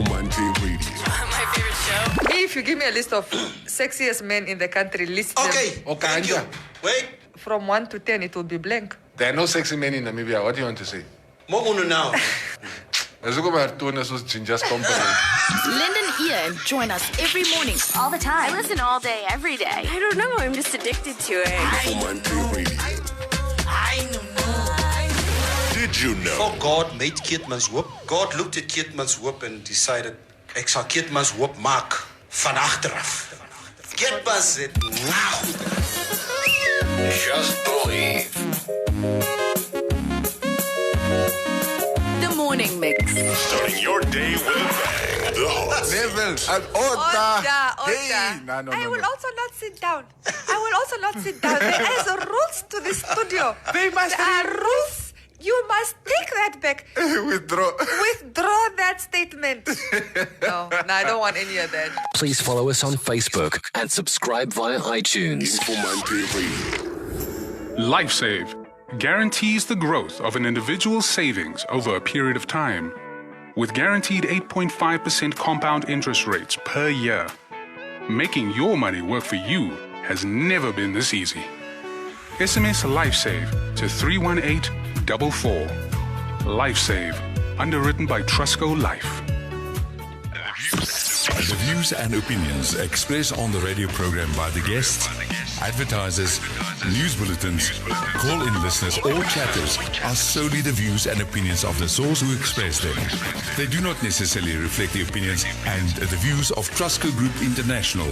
Informanté Radio. My favorite show. If you give me a list of sexiest men in the country, list them. Okay. Thank you. Wait. From 1 to 10, it will be blank. There are no sexy men in Namibia. What do you want to say? Moguno now. Lend an ear and join us every morning, all the time. I listen all day, every day. I don't know. I'm just addicted to it. Informanté Radio. I know. Did you know? Oh, God made Keetmans Hoop. God looked at Keetmans Hoop and decided, ek sal Keetmans Hoop maak van achteraf. Keetmans het Just believe. The Morning Mix. Starting your day with a bang. The host. Order. Hey, no. I will also not sit down. There is rules to the studio. They must There are rules. You must take that back. withdraw. Withdraw that statement. No, I don't want any of that. Please follow us on Facebook and subscribe via iTunes. Informanté Radio. LifeSave guarantees the growth of an individual's savings over a period of time. With guaranteed 8.5% compound interest rates per year, making your money work for you has never been this easy. SMS LifeSave to 31844. LifeSave, underwritten by Trusco Life. The views and opinions expressed on the radio program by the guests, advertisers, news bulletins, call-in listeners or chatters are solely the views and opinions of the source who express them. They do not necessarily reflect the opinions and the views of Trusco Group International,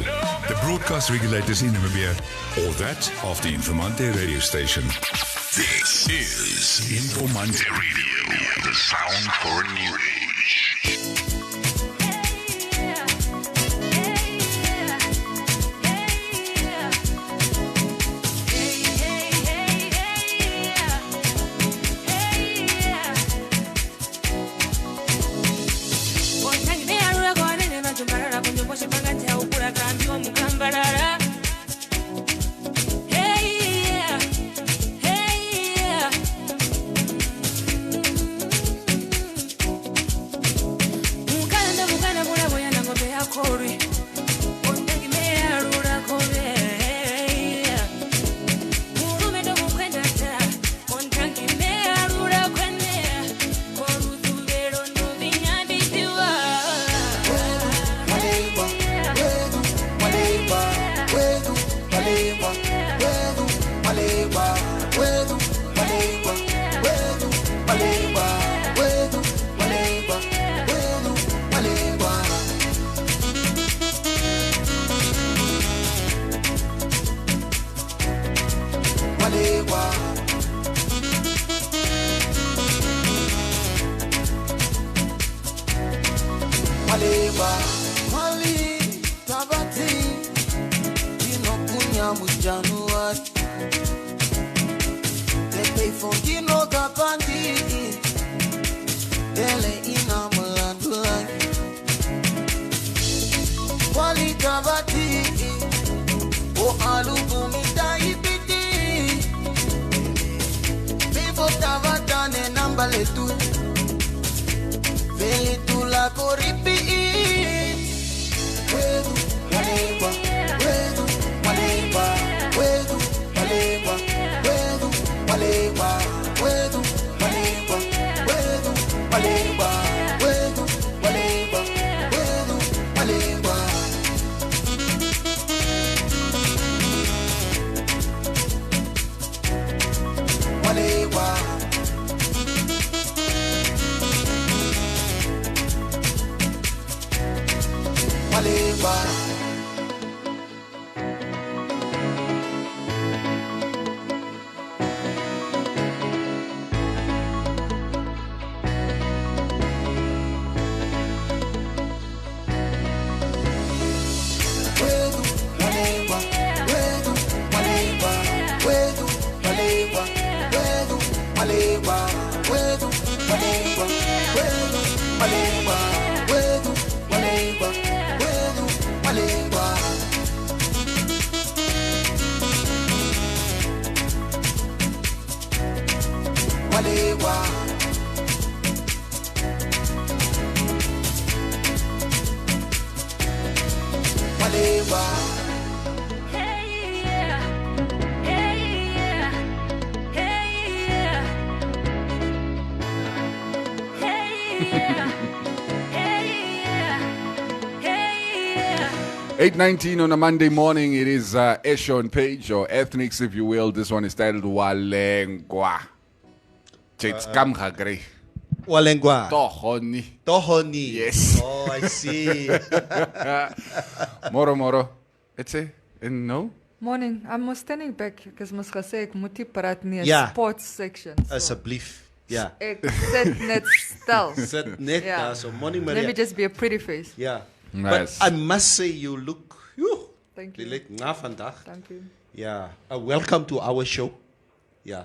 the broadcast regulators in Namibia, or that of the Informanté radio station. This is Informanté Radio, the sound for a new age. yeah. 8:19 on a Monday morning. It is Eshon Page, or Ethnics, if you will. This one is titled Walengwa. Kamga Grey. Walengwa. Tohoni. Yes. Oh, I see. Moro. It's a no? Morning. I'm standing back because Muskasek Muti Paratni Yeah. sports section. Asseblief. Yeah. Ek sit net stil. Sit net Yeah. daar. So morning, Let Maria. me just be a pretty face. Yeah. Nice. But I must say you look... Thank Je you. lijkt na vandaag. Thank you. Yeah. Welcome to our show. Yeah.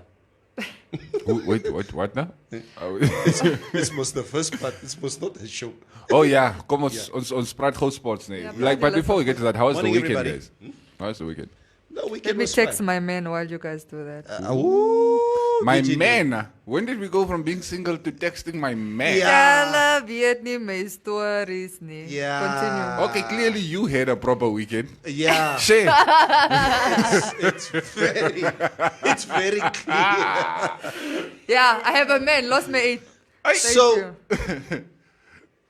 Wait, what now? This was the first part. This was not a show. Oh yeah, kom ons praat gou sports nee. Yeah, But before we get to that, how was the Morning, weekend, everybody. guys? How was the weekend? No, we Let can me text my man while you guys do that. My Virginia. man. When did we go from being single to texting my man? Julle weet nie my stories nie. Yeah. Continue. Okay, clearly you had a proper weekend. Yeah. Shit. It's very clear. Yeah, I have a man. Lost my 8. Thank So, you.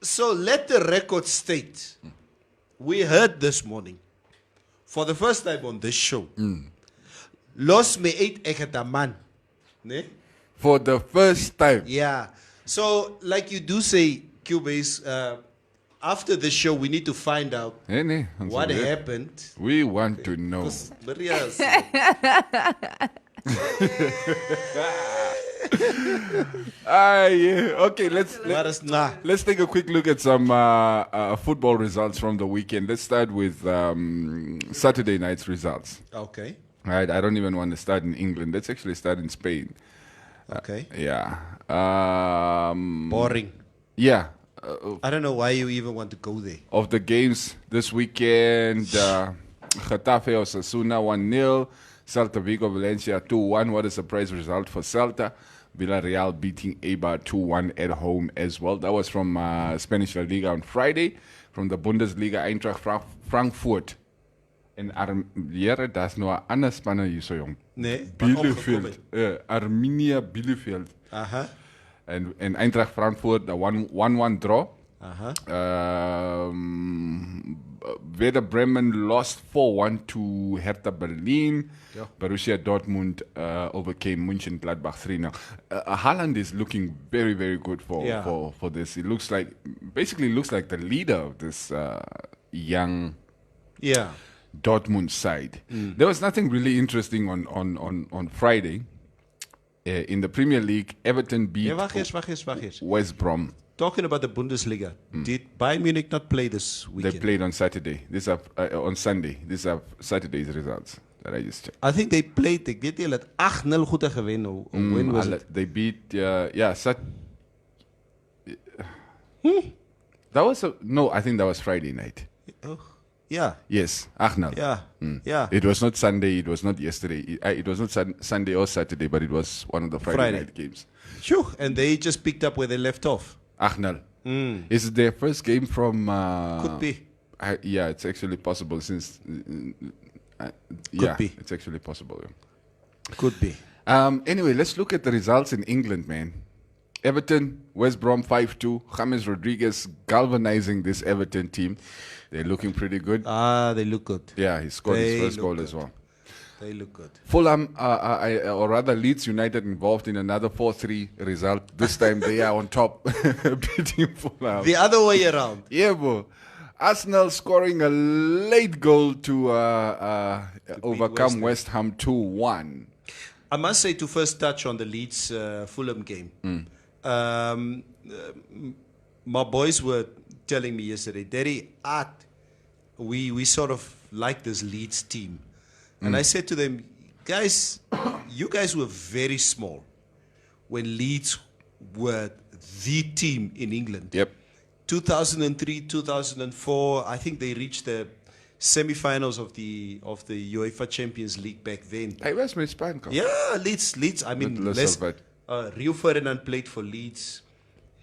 so let the record state. We heard this morning, for the first time on this show, Los me 8 ek het 'n man. Nee? For the first time. Yeah. So, like you do say, Cubase, after the show, we need to find out Nee, what happened. We want to know. Maria's. Yeah. Okay, let's take a quick look at some football results from the weekend. Let's start with Saturday night's results. Okay. Right, I don't even want to start in England. Let's actually start in Spain. Okay. Yeah. Boring. Yeah. I don't know why you even want to go there. Of the games this weekend, Getafe Osasuna 1-0, Celta Vigo Valencia 2-1. What a surprise result for Celta. Villarreal beating Eibar 2-1 at home as well. That was from Spanish La Liga on Friday. From the Bundesliga, Eintracht Frankfurt. En daar is nog een ander spanner hier zo, jong. Nee, Bielefeld. Arminia Bielefeld. Uh-huh. En Eintracht Frankfurt, a 1-1 draw. Uh-huh. Werder Bremen lost 4-1 to Hertha Berlin. Yeah. Borussia Dortmund overcame Mönchengladbach 3-0. Haaland is looking very, very good for this. It looks like the leader of this young Dortmund side. There was nothing really interesting on Friday. In the Premier League, Everton beat Wacht eens. West Brom. Talking about the Bundesliga, did Bayern Munich not play this weekend? They played on Saturday. On Sunday. These are Saturday's results that I just checked. I think they played, ek weet nie, hulle het 8-0 goed gewen. When was it? They beat, that was, I think that was Friday night. Oh, yeah. Yes, 8-0. Yeah. It was not Sunday, it was not yesterday. It was not Sunday or Saturday, but it was one of the Friday night games. Sure. And they just picked up where they left off. 8-0. Is it their first game from... Could be. It's actually possible since... Could be. It's actually possible. Yeah. Could be. Anyway, let's look at the results in England, man. Everton, West Brom 5-2. James Rodriguez galvanizing this Everton team. They're looking pretty good. They look good. Yeah, he scored his first goal as well. They look good. Fulham, or rather Leeds United, involved in another 4-3 result. This time they are on top, beating Fulham. The other way around. Yeah, bro. Arsenal scoring a late goal to overcome West Ham 2-1. I must say, to first touch on the Leeds Fulham game, my boys were telling me yesterday, Daddy, we sort of like this Leeds team. And I said to them, guys, you guys were very small when Leeds were the team in England. Yep. 2003, 2004, I think they reached the semi-finals of the UEFA Champions League back then. Hey, where's my spine? Yeah, Leeds. I mean, Rio Ferdinand played for Leeds.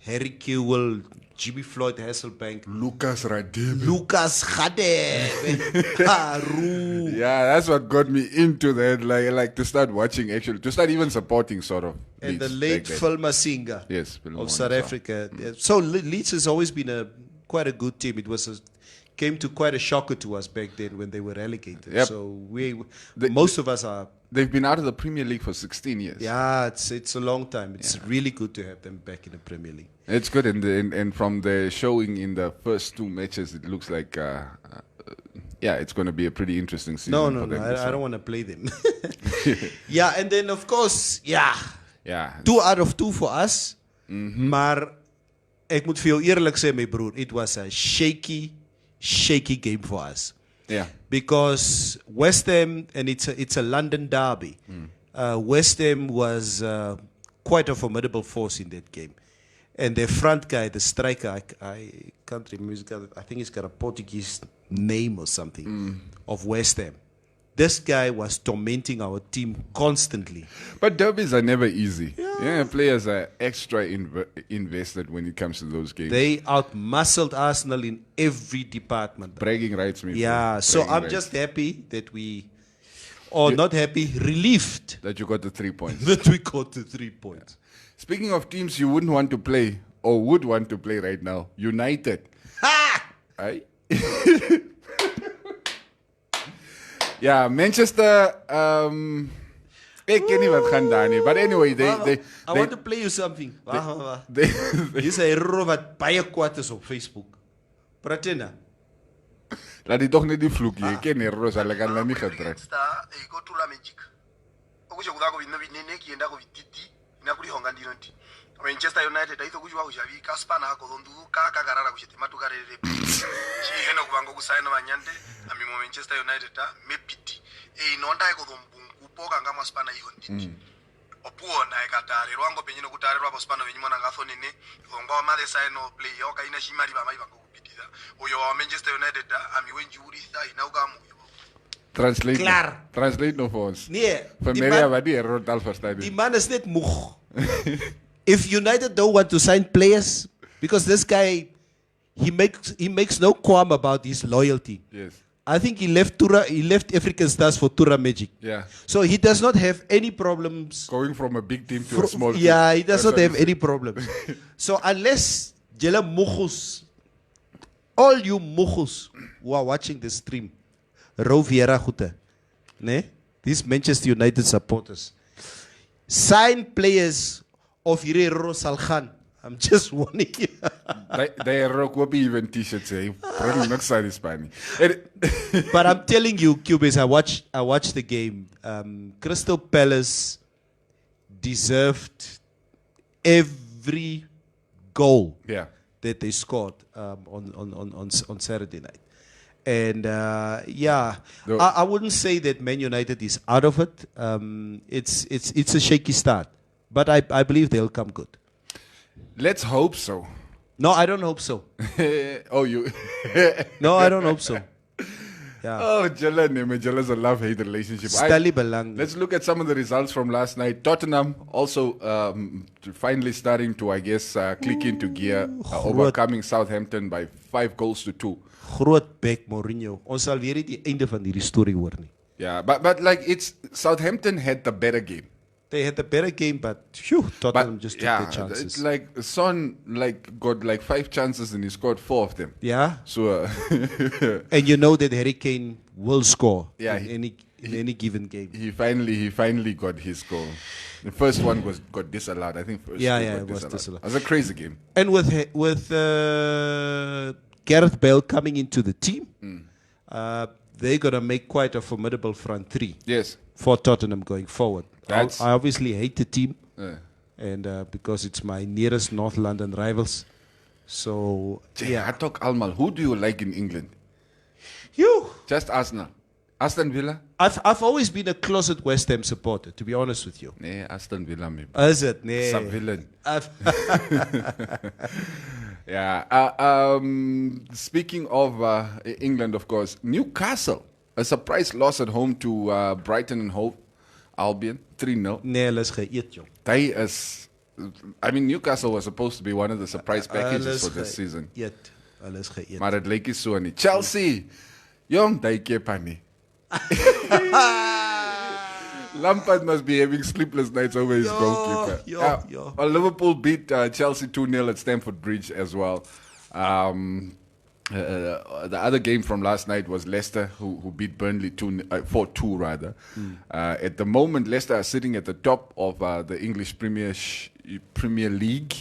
Harry Kewell, Jimmy Floyd Hasselbank, Lucas Radebe. Lucas Radebe, Haru. Yeah, that's what got me into that. Like to start watching, actually, to start even supporting, sort of. And the Leeds late back then. Phil Masinga Yes, Phil of Masinga. South Africa. Yeah. So Leeds has always been quite a good team. It came to quite a shocker to us back then when they were relegated. Yep. So most of us are. They've been out of the Premier League for 16 years. Yeah, it's a long time. It's really good to have them back in the Premier League. It's good, and from the showing in the first 2 matches, it looks like, it's going to be a pretty interesting season. No, for them. I don't want to play them. Yeah, and then of course, Yeah. 2 out of 2 for us. Maar ek moet vir jou eerlik sê, my broer, it was a shaky game for us. Yeah. Because West Ham, and it's a London derby, West Ham was quite a formidable force in that game. And the front guy, the striker, I can't remember, I think he's got a Portuguese name or something, of West Ham. This guy was tormenting our team constantly. But derbies are never easy. Yeah, players are extra invested when it comes to those games. They outmuscled Arsenal in every department. Bragging rights, me. Yeah, so Bragging I'm rights. just happy that not happy, relieved that you got the 3 points. that we got the 3 points. Speaking of teams you wouldn't want to play or would want to play right now, United. Ha! Aye. Yeah, Manchester. Ek ken nie wat gaan daar nie. But anyway, I want to play you something. Dis 'n error wat baie kwaad is op Facebook. Pratena. Laat die tog net die vloek jy ken nie Rosa hulle kan hulle nie gedruk. Ikotula magic. Okusho kudako bino binene kienda ko bititi inakulihonga ndino nti. Manchester United aitho kuchwa kushavika spana ako dondu kakarara kuchiti matukarere. Chiheno kubango kusaino manyande amimo Manchester United mepiti. Inonda iko dombungu poka ngama spana iho nditi. Opuona ekatare rwango penyino kutare rwabo spana benyimona ngaso nene ngwa made saino play yoka ina shimari bama ibango kupitira. Oyo wa Manchester United amiwenji urisa inaugamu. Translate no for ons. Nee, Familia wat die error tal verstaan. Die man is net moeg. If United don't want to sign players, because this guy, he makes no qualm about his loyalty. Yes. I think he left African Stars for Tura Magic. Yeah. So he does not have any problems Going from a big team to a small team. Yeah, he does not have any problems. So unless Jela Mukhus, all you Mukhus who are watching the stream, Roviera Gute, ne? These Manchester United supporters, sign players of Hirero Salkhan. I'm just warning you. They rock will be even t-shirts, probably not satisfying. But I'm telling you, Cubase, I watched the game. Crystal Palace deserved every goal that they scored on Saturday night. And I wouldn't say that Man United is out of it. It's a shaky start, but I believe they'll come good. Let's hope so. No, I don't hope so. Oh, you? No, I don't hope so. Yeah. Oh, Jella's a love-hate relationship. Let's look at some of the results from last night. Tottenham also finally starting to, I guess, click into gear, overcoming Southampton by 5-2. Groot bek Mourinho. Ons sal weer nie die einde van hierdie storie hoor nie. Yeah, but like Southampton had the better game. They had the better game, but Tottenham just took their chances. It's like Son got 5 chances and he scored 4 of them. Yeah. So and you know that Harry Kane will score in any given game. He finally got his goal. The first one got disallowed. I think it was disallowed. It was a crazy game. And with Gareth Bale coming into the team, they're going to make quite a formidable front three. Yes. For Tottenham going forward. I obviously hate the team, and because it's my nearest North London rivals. So I talk Almal. Who do you like in England? You. Just Arsenal. Aston Villa? I've always been a closet West Ham supporter, to be honest with you. Nee, Aston Villa maybe. Is it? Nee. Sub-villain. Yeah. Speaking of England, of course, Newcastle, a surprise loss at home to Brighton and Hove Albion, 3-0. Nee, hulle is geëet, jong. Hy is I mean, Newcastle was supposed to be one of the surprise packages for this season. Maar het leek nie so nie. Chelsea, jong, die kepa nie. Lampard must be having sleepless nights over his goalkeeper. Well, Liverpool beat Chelsea 2-0 at Stamford Bridge as well. The other game from last night was Leicester, who beat Burnley 4-2 rather. At the moment, Leicester are sitting at the top of the English Premier League,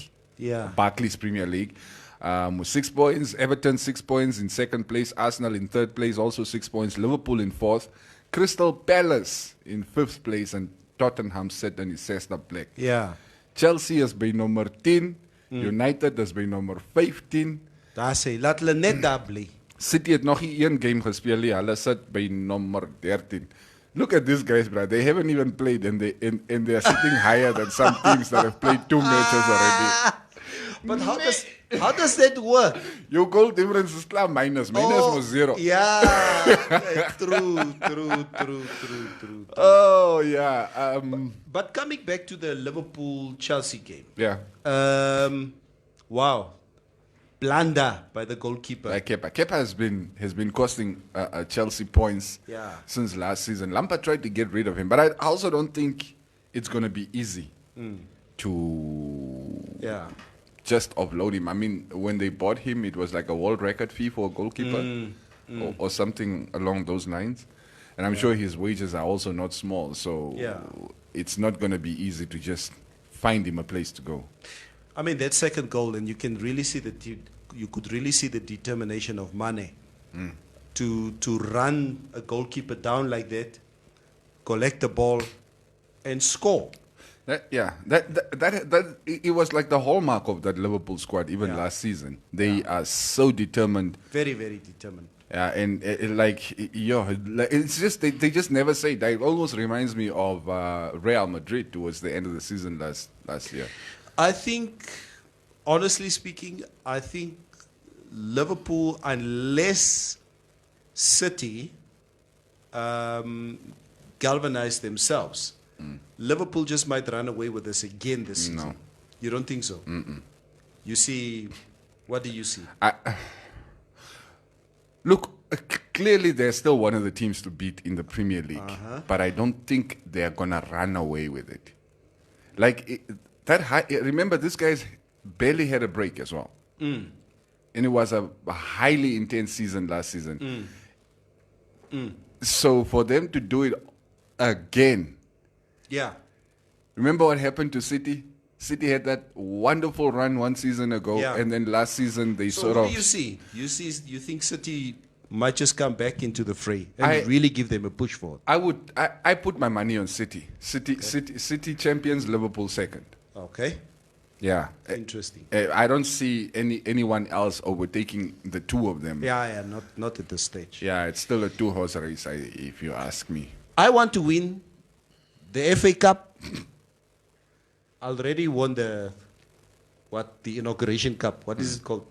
Barclays Premier League, with 6 points. Everton 6 points in second place. Arsenal in third place, also 6 points. Liverpool in fourth. Crystal Palace in fifth place, and Tottenham sit in the zesde plek. Chelsea is by nummer 10. United is by nummer 15. Daar sê, laat hulle net daar bly. City het nog nie een game gespeel nie. Hulle sit by nummer 13. Look at these guys, bro. They haven't even played, and they are sitting higher than some teams that have played 2 matches already. But how does that work? Your goal difference is klaar minus was 0. True. Oh, yeah. But coming back to the Liverpool-Chelsea game. Yeah. Wow. Blunder by the goalkeeper. Kepa has been costing Chelsea points since last season. Lampard tried to get rid of him, but I also don't think it's going to be easy to just offload him. I mean, when they bought him, it was like a world record fee for a goalkeeper or something along those lines. And I'm sure his wages are also not small, so it's not going to be easy to just find him a place to go. I mean, that second goal, and you can really see you could really see the determination of Mane to run a goalkeeper down like that, collect the ball, and score. That it was like the hallmark of that Liverpool squad even last season. They are so determined. Very, very determined. Yeah, and it's just they just never say. That almost reminds me of Real Madrid towards the end of the season last year. I think, honestly speaking, Liverpool, unless City galvanize themselves, Liverpool just might run away with this again this season. No. You don't think so? You see, what do you see? Look, clearly they're still one of the teams to beat in the Premier League, but I don't think they're going to run away with it. Remember, this guy's barely had a break as well. And it was a highly intense season last season. So for them to do it again. Yeah. Remember what happened to City? City had that wonderful run one season ago, and then last season they so what do you see? You think City might just come back into the fray and really give them a push forward? I put my money on City. City champions, Liverpool second. Okay. Yeah. Interesting. I don't see anyone else overtaking the two of them. Yeah, not at this stage. Yeah, it's still a 2-horse race, if you ask me. I want to win the FA Cup. I already won the inauguration cup. What is it called?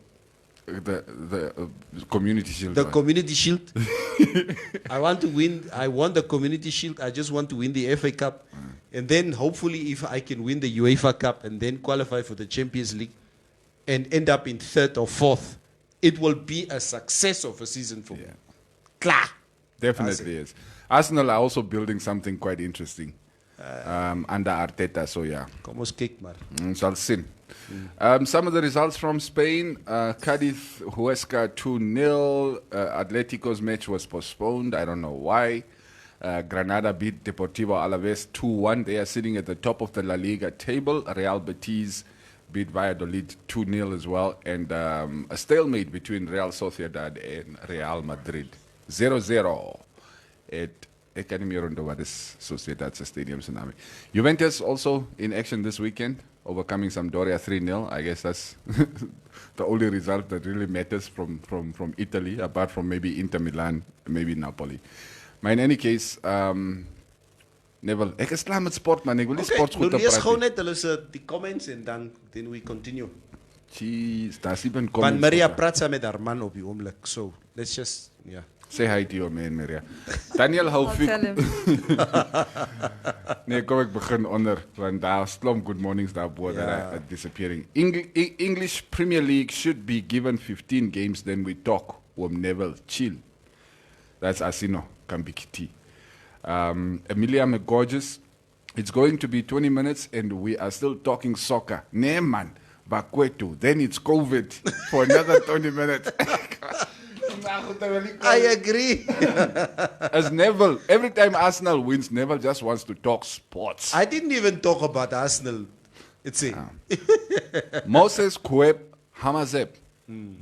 The Community Shield. The Community Shield. I want to win. I won the Community Shield. I just want to win the FA Cup. And then hopefully if I can win the UEFA Cup and then qualify for the Champions League and end up in third or fourth, it will be a success of a season for me. Klar. Definitely is. Arsenal are also building something quite interesting under Arteta, so yeah. Kom ons kyk maar. Sal sien. Some of the results from Spain. Cadiz Huesca 2-0. Atletico's match was postponed. I don't know why. Granada beat Deportivo Alaves 2-1. They are sitting at the top of the La Liga table. Real Betis beat Valladolid 2-0 as well. And a stalemate between Real Sociedad and Real Madrid. 0-0 at Academy Rondo, what is Sociedad's stadium tsunami. Juventus also in action this weekend, overcoming Sampdoria 3-0. I guess that's the only result that really matters from Italy, apart from maybe Inter Milan, maybe Napoli. Maar in any case, Neville, ek is klaar met sport, man. Ek wil nie sport goed praat. Lees gou net die comments en then we continue. Jeez, daar's nie ben comments. Want Maria praat saam met haar man op die oomblik. So, let's just, Say hi to your man, Maria. Daniel, hou I'll fik. tell him. Nee, kom ek begin onder, want daar is klomp good mornings daarbo that are disappearing. English Premier League should be given 15 games, then we talk. Neville, chill. That's Asino, Kambikiti. Emilia McGorgeous, it's going to be 20 minutes and we are still talking soccer. Nee, man, Bakwetu. Then it's COVID for another 20 minutes. I agree. As Neville, every time Arsenal wins, Neville just wants to talk sports. I didn't even talk about Arsenal. It's it. Moses Kweb Hamazep.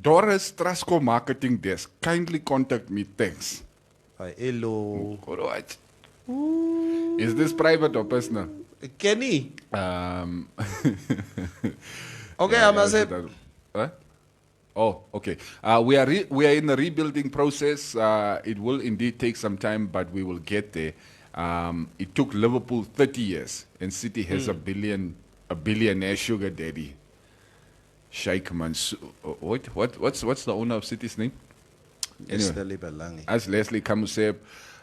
Doris Trasco Marketing Desk. Kindly contact me. Thanks. Hi, hello. All right. Is this private or personal? Kenny. Okay, Yeah, Hamazep. Huh? Oh, okay. We are in a rebuilding process. It will indeed take some time, but we will get there. It took Liverpool 30 years, and City has a billionaire sugar daddy, Sheikh Mansour. What's the owner of City's name? Anyway, as Leslie Kamuseb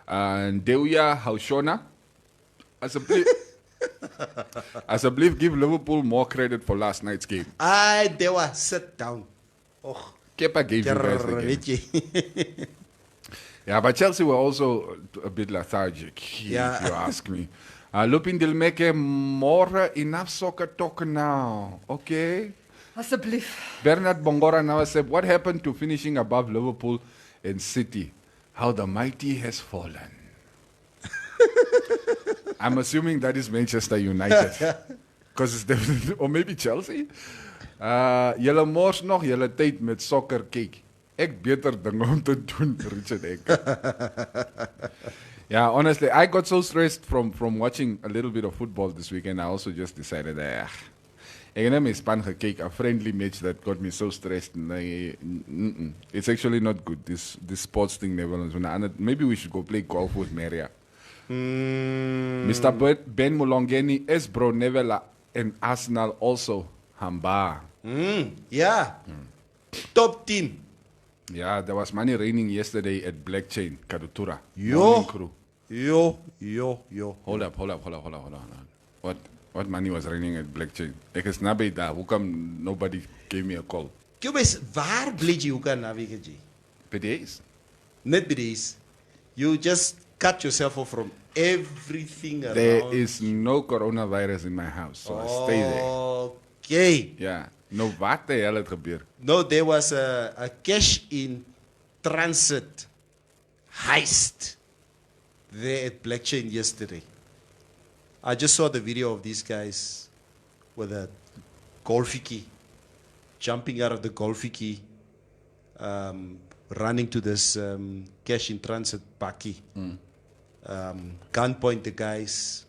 and Deuya Haushona. As a belief, give Liverpool more credit for last night's game. Dewa, sit down. Oh, Kepa gave you guys the game. Yeah, but Chelsea were also a bit lethargic, if you ask me. Lupin Dilmeke, more enough soccer talk now, okay? Asseblief. Bernard Bongora now said, what happened to finishing above Liverpool and City? How the mighty has fallen. I'm assuming that is Manchester United. Because it's definitely, or maybe Chelsea. Julle mors nog julle tyd met soccer kyk. Ek beter dinge om te doen, Richard Ek. Yeah, honestly, I got so stressed from watching a little bit of football this weekend. I also just decided that ek het my span gekyk, a friendly match that got me so stressed. It's actually not good, this sports thing, Netherlands. Maybe we should go play golf with Maria. Mr. Ben Mulongeni, Esbro Nevela, and Arsenal also. Hamba. Top team. Yeah, there was money raining yesterday at Black Chain, Kadutura. Yo. Crew. Yo. Hold up. What money was raining at Black Chain? Ek is naby daar. Hoe come nobody gave me a call? Kubis, waar bly jy hoeka naviga jy? PDAs? Net BDs. You just cut yourself off from everything around. There is no coronavirus in my house, so I stay there. Okay. Yeah. No, wat the hell het gebeur? No, there was a cash in transit heist there at Black Chain yesterday. I just saw the video of these guys with a golfie key, jumping out of the golfie key, running to this cash in transit bakkie. Gunpoint the guys.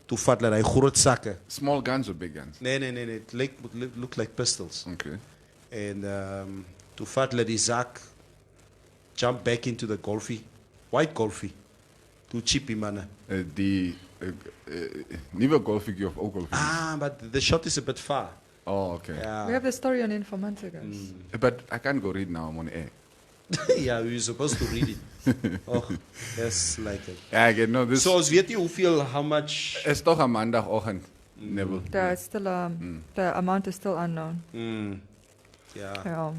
To vat dat hy groot sakke. Small guns or big guns? Nee. It looked like pistols. Okay. And to vat dat die zak, jump back into the golfie, white golfie, to chippy manne. Die nieuwe golfie of ook golfie? But the shot is a bit far. Oh, okay. Yeah. We have the story on Informanté, guys. But I can't go read now, I'm on air. Yeah, we're supposed to read it. Oh, that's like it. Yeah, I get no this. So, weet jy hoeveel, how much? Is toch een maandagochtend, Neville. It's still, the amount is still unknown. Yeah.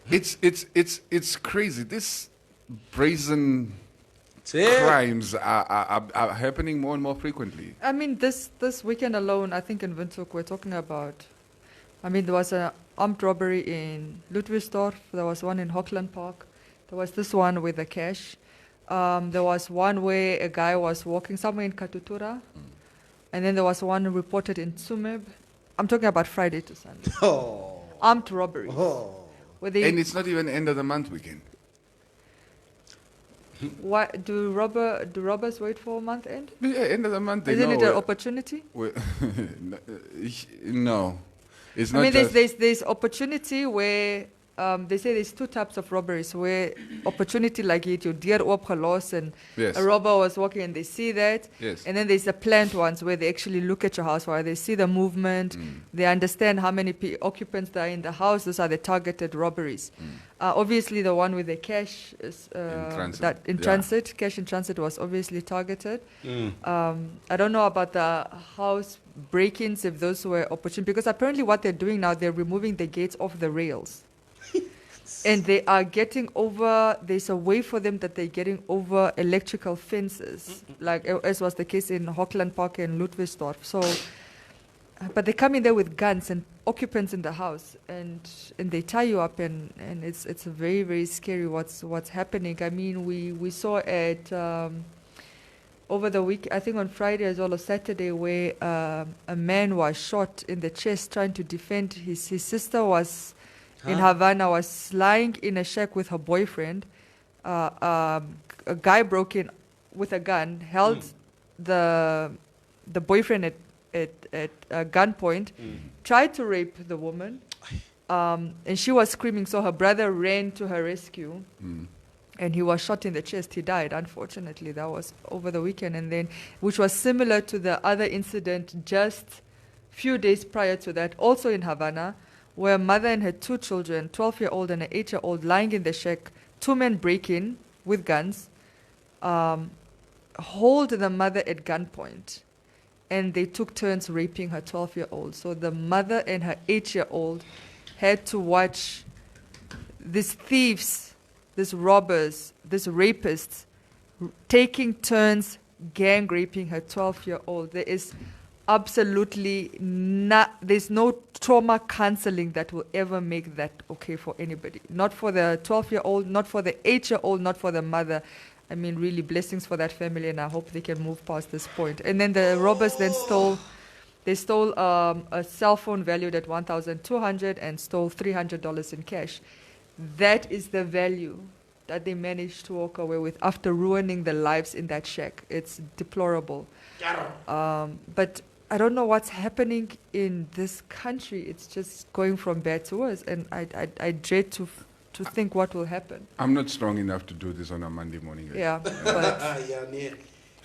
It's crazy. This brazen crimes are happening more and more frequently. I mean, this weekend alone, I think in Windhoek, we're talking about, there was an armed robbery in Ludwigsdorp. There was one in Hockland Park. There was this one with the cash. There was one where a guy was walking somewhere in Katutura. And then there was one reported in Tsumeb. I'm talking about Friday to Sunday. Armed robberies. And it's not even end of the month weekend. Why do robbers wait for month end? Yeah, end of the month. Isn't it an opportunity? No, it's not. There's opportunity where they say there's two types of robberies. Where opportunity like it, your deer opgelos and a robber was walking and they see that. Yes. And then there's the planned ones where they actually look at your house, where they see the movement, they understand how many occupants there are in the house. Those are the targeted robberies. Obviously, the one with the cash is transit. cash in transit was obviously targeted. I don't know about the house break-ins, if those were opportune, because apparently what they're doing now, they're removing the gates off the rails. And they are getting over, there's a way for them that they're getting over electrical fences, like as was the case in Hockland Park and Ludwigsdorf. So, but they come in there with guns and occupants in the house, and they tie you up, and it's very, very scary what's happening. I mean, we saw at over the week, I think on Friday as well as Saturday, where a man was shot in the chest trying to defend his sister was in Havana, was lying in a shack with her boyfriend. A guy broke in with a gun, held the boyfriend at gunpoint, tried to rape the woman, and she was screaming, so her brother ran to her rescue, and he was shot in the chest. He died, unfortunately. That was over the weekend, and then, which was similar to the other incident just few days prior to that, also in Havana, where a mother and her 2 children, 12-year-old and an 8-year-old, lying in the shack, 2 men break in with guns, hold the mother at gunpoint, and they took turns raping her 12-year-old. So the mother and her 8-year-old had to watch these thieves, these robbers, these rapists, taking turns gang raping her 12-year-old. There is absolutely there's no trauma counseling that will ever make that okay for anybody. Not for the 12-year-old, not for the 8-year-old, not for the mother. I mean, really blessings for that family, and I hope they can move past this point. And then the robbers then stole a cell phone valued at $1,200 and stole $300 in cash. That is the value that they managed to walk away with after ruining the lives in that shack. It's deplorable. But I don't know what's happening in this country. It's just going from bad to worse, and I dread to think what will happen. I'm not strong enough to do this on a Monday morning. Yeah, but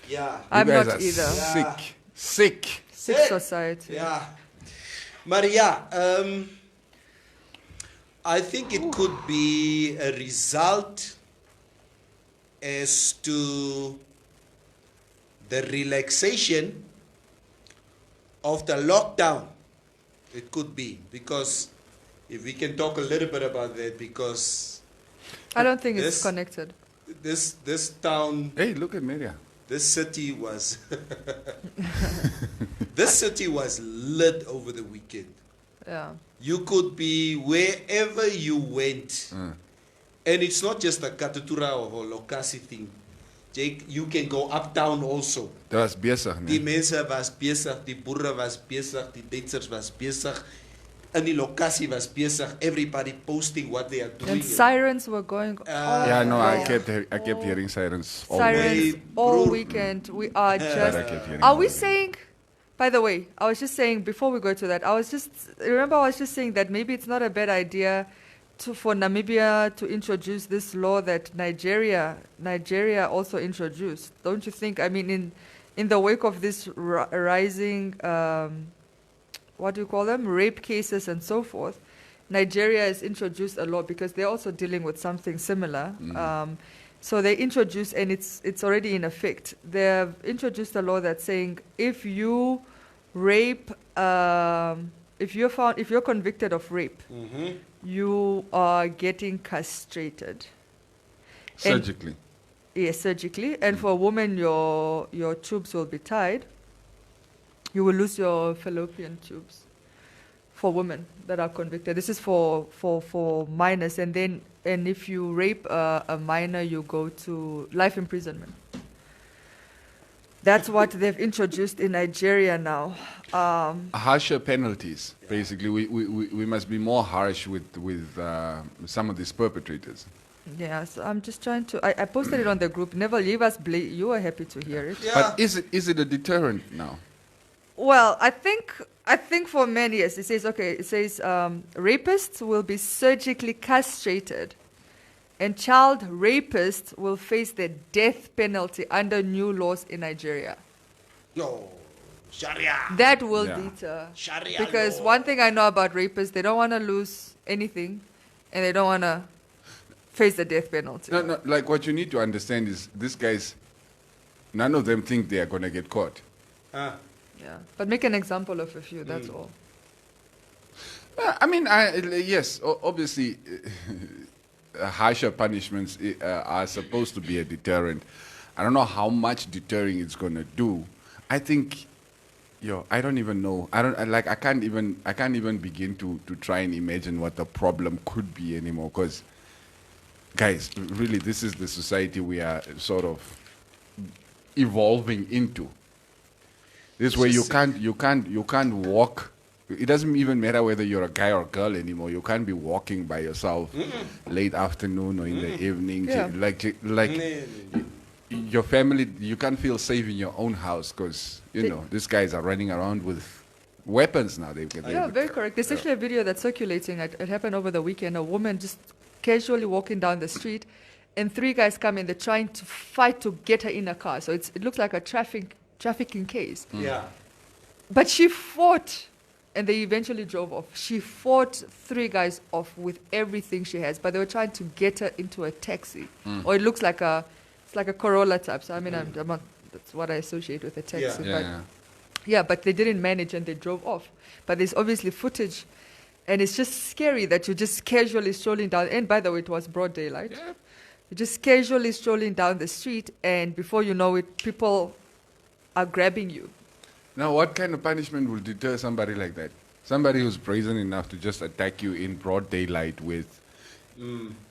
yeah. I'm You guys not are either. Sick Society. Yeah. Maria, I think it could be a result as to the relaxation of the lockdown. It could be, because if we can talk a little bit about that, because I don't think it's connected. This town. Hey, look at Maria. This city was this city was lit over the weekend. Yeah. You could be wherever you went, and it's not just a Katutura or Lokasi thing. Jake, you can go uptown also. Dat was bezig, Die nee. mense was bezig, die boere was bezig, die Duitsers was bezig, in die lokasie was bezig, everybody posting what they are doing. And sirens were going on. Yeah, no, I kept hearing sirens all Sirens day. all weekend. We are just. I kept hearing Are all we day. saying? By the way, I was just saying before we go to that. I was just saying that maybe it's not a bad idea for Namibia to introduce this law that Nigeria also introduced. Don't you think? I mean, in the wake of this rising, what do you call them, rape cases and so forth, Nigeria has introduced a law because they're also dealing with something similar. So they introduced, and it's already in effect. They've introduced a law that's saying if you rape, if you're convicted of rape, you are getting castrated. Surgically. Yes, surgically. And for a woman, your tubes will be tied. You will lose your fallopian tubes. For women that are convicted, this is for minors, and if you rape a minor, you go to life imprisonment. That's what they've introduced in Nigeria now. Harsher penalties, basically. We must be more harsh with some of these perpetrators. Yeah, so I'm just trying to. I posted it on the group. Never leave us. You were happy to hear it. Yeah. But is it a deterrent now? Well, I think for men, yes. It says rapists will be surgically castrated, and child rapists will face the death penalty under new laws in Nigeria. Yo, Sharia. That will Yeah. deter. Sharia Because law. one thing I know about rapists, they don't want to lose anything, and they don't want to face the death penalty. No, like what you need to understand is these guys, none of them think they are going to get caught. Ah. Yeah, but make an example of a few. That's all. I mean, yes, obviously, harsher punishments are supposed to be a deterrent. I don't know how much deterring it's going to do. I think, I don't even know. I can't even begin to try and imagine what the problem could be anymore. Because, guys, really, this is the society we are sort of evolving into. This way, you can't walk. It doesn't even matter whether you're a guy or a girl anymore. You can't be walking by yourself late afternoon or in the evening. Yeah. Your family, you can't feel safe in your own house because, these guys are running around with weapons now. Yeah, very correct. There's actually a video that's circulating. It happened over the weekend. A woman just casually walking down the street, and 3 guys come in. They're trying to fight to get her in a car. So it looks like a trafficking case. Yeah. But she fought, and they eventually drove off. She fought 3 guys off with everything she has, but they were trying to get her into a taxi. Or it looks like a Corolla type. So I mean, I'm not, that's what I associate with a taxi. But they didn't manage and they drove off. But there's obviously footage, and it's just scary that you're just casually strolling down. And by the way, it was broad daylight. Yeah. You're just casually strolling down the street, and before you know it, people are grabbing you. Now, what kind of punishment will deter somebody like that? Somebody who's brazen enough to just attack you in broad daylight with...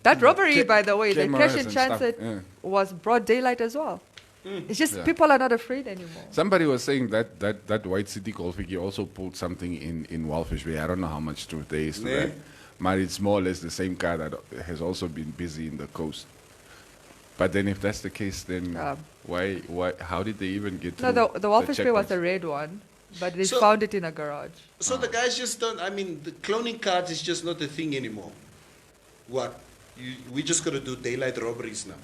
That robbery, by the way, the cameras crash in and stuff, transit was broad daylight as well. It's just people are not afraid anymore. Somebody was saying that White City Golfiki also pulled something in Walfish Bay. I don't know how much truth there is to that. But it's more or less the same car that has also been busy in the coast. But then if that's the case, then why? How did they even get to No, the Walfish Bay was checkpoints? a red one, but they So- found it in a garage. So the guys just don't. I mean, the cloning cards is just not a thing anymore. What? We just got to do daylight robberies now.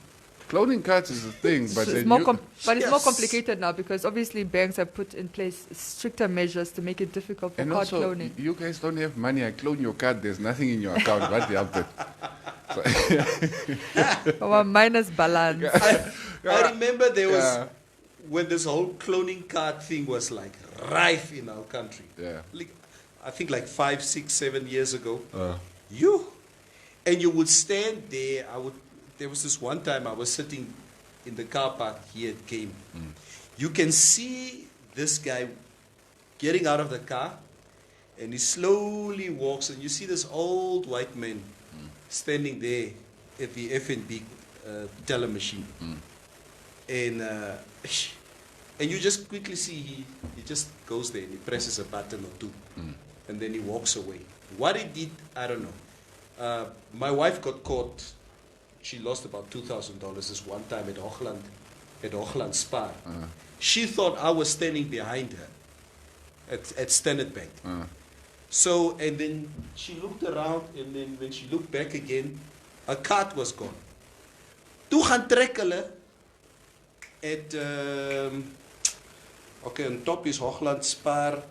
Cloning cards is a thing, but It's then more you, but it's more Yes. complicated now because obviously banks have put in place stricter measures to make it difficult for and card also cloning. you guys don't have money. I clone your card. There's nothing in your account. What the hell? Our minus balance. I remember there was Yeah. when this whole cloning card thing was like rife in our country. Yeah. Like, I think like 5, 6, 7 years ago. You would stand there. There was this one time I was sitting in the car park here at Game. You can see this guy getting out of the car, and he slowly walks, and you see this old white man standing there at the F&B teller machine. And you just quickly see he just goes there and he presses a button or two, and then he walks away. What he did, I don't know. My wife got caught. She lost about $2,000 this one time at Hochland Spar. She thought I was standing behind her at Standard Bank. So, and then she looked around, and then when she looked back again, her card was gone. Toe gaan trek hulle at on top is Hochland Spar,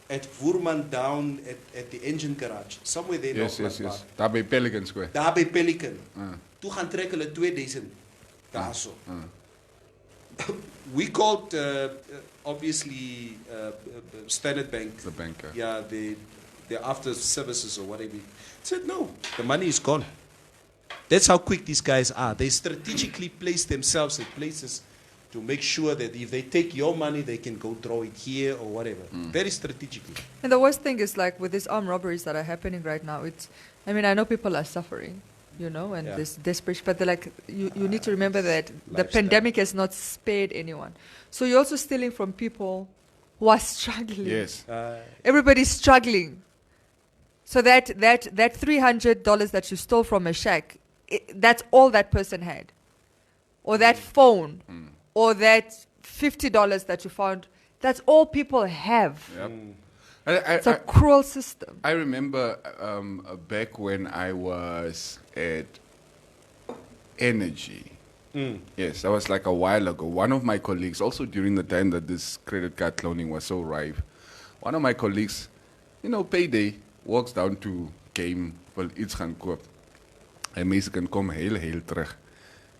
at Woerman down at the engine garage, somewhere there in yes. Hochland Spar. Daar by Pelican Square. Daar by Pelican. Toe gaan trek hulle 2000 daarso. We called obviously Standard Bank. The banker. Yeah, the after services or whatever. Said no, the money is gone. That's how quick these guys are. They strategically place themselves at places to make sure that if they take your money, they can go draw it here or whatever. Very strategically. And the worst thing is like with these armed robberies that are happening right now, I know people are suffering, and Yeah. this desperation, but they're like, you need to remember that the Lifestyle. pandemic has not spared anyone. So you're also stealing from people who are struggling. Yes. Everybody's struggling. So that $300 that you stole from a shack, that's all that person had. Or that phone, or that $50 that you found, that's all people have. Yep. It's a cruel system. I remember back when I was at Energy. Yes, that was like a while ago. One of my colleagues, also during the time that this credit card cloning was so rife, one of my colleagues, payday, walks down to Game, well, iets gaan koop. En mense kan kom heel terug.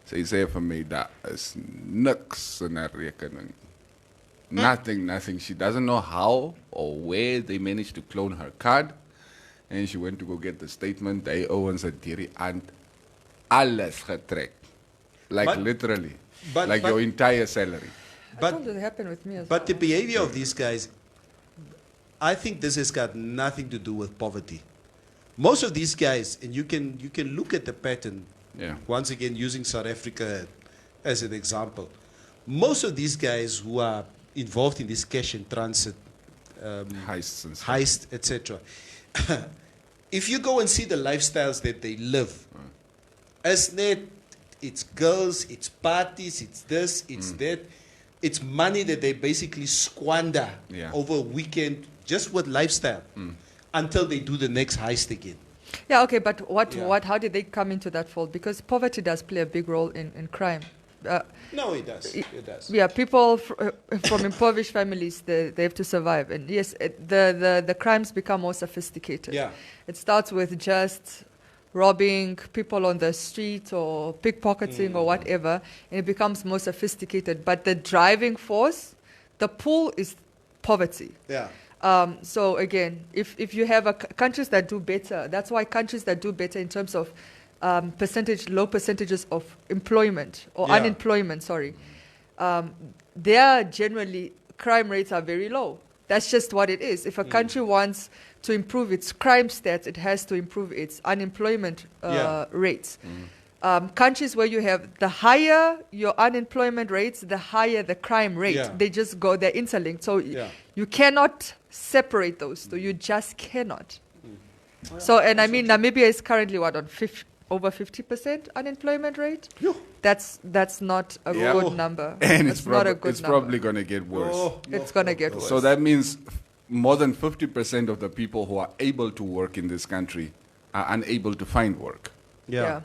Sy sê vir my, daar is niks in haar rekening. Nothing. She doesn't know how or where they managed to clone her card. And she went to go get the statement. They owens het hierdie aand alles getrek. Like literally. Like your entire salary. I told you it happened with me as But well. the behavior of these guys, I think this has got nothing to do with poverty. Most of these guys, and you can look at the pattern, once again using South Africa as an example. Most of these guys who are involved in this cash and transit, heist, etc. If you go and see the lifestyles that they live, as net, it's girls, it's parties, it's this, it's that. It's money that they basically squander over a weekend just with lifestyle until they do the next heist again. Yeah, okay, but how did they come into that fold? Because poverty does play a big role in crime. No, it does. It does. Yeah, people from impoverished families, they have to survive. And yes, the crimes become more sophisticated. Yeah. It starts with just robbing people on the street or pickpocketing or whatever, and it becomes more sophisticated. But the driving force, the pull is poverty. Yeah. So again, if you have countries that do better, that's why countries that do better in terms of low percentages of employment or unemployment, their generally crime rates are very low. That's just what it is. If a country wants to improve its crime stats, it has to improve its unemployment rates. Countries where you have the higher your unemployment rates, the higher the crime rate. Yeah. They just go, they're interlinked. So you cannot separate those two. You just cannot. So, and I mean, Namibia is currently on over 50% unemployment rate. That's not a good number. And it's not a good it's number. probably going to get worse. It's going to get worse. So that means more than 50% of the people who are able to work in this country are unable to find work. Yeah.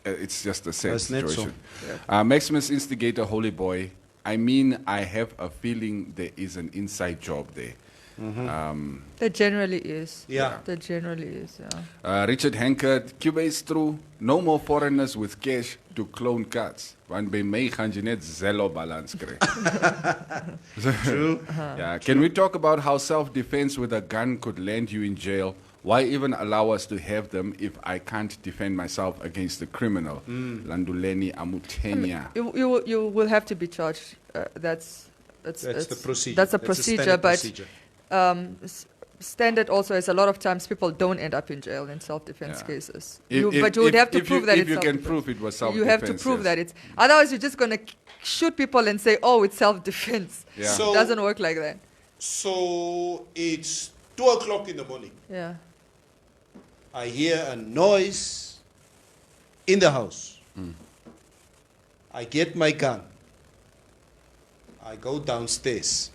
It's just a sad That's not so. situation. Maximus Instigator, Holy Boy, I mean, I have a feeling there is an inside job there. There generally is. Yeah. There generally is, yeah. Richard Hankert, Cuba is through. No more foreigners with cash to clone cards. Want by my gaan jy net Zello balance kry. True. Yeah. Can we talk about how self-defense with a gun could land you in jail? Why even allow us to have them if I can't defend myself against the criminal? Landuleni Amutenya. You will have to be charged. That's the procedure. That's a That's a procedure, standard but procedure. Standard also is a lot of times people don't end up in jail in self-defense cases. But you would have to prove that if it's you can self-defense. prove it was self-defense. You have to prove that it's. Otherwise, you're just going to shoot people and say, "Oh, it's self-defense." Yeah. So- It doesn't work like that. So it's 2:00 in the morning. Yeah. I hear a noise in the house. I get my gun. I go downstairs.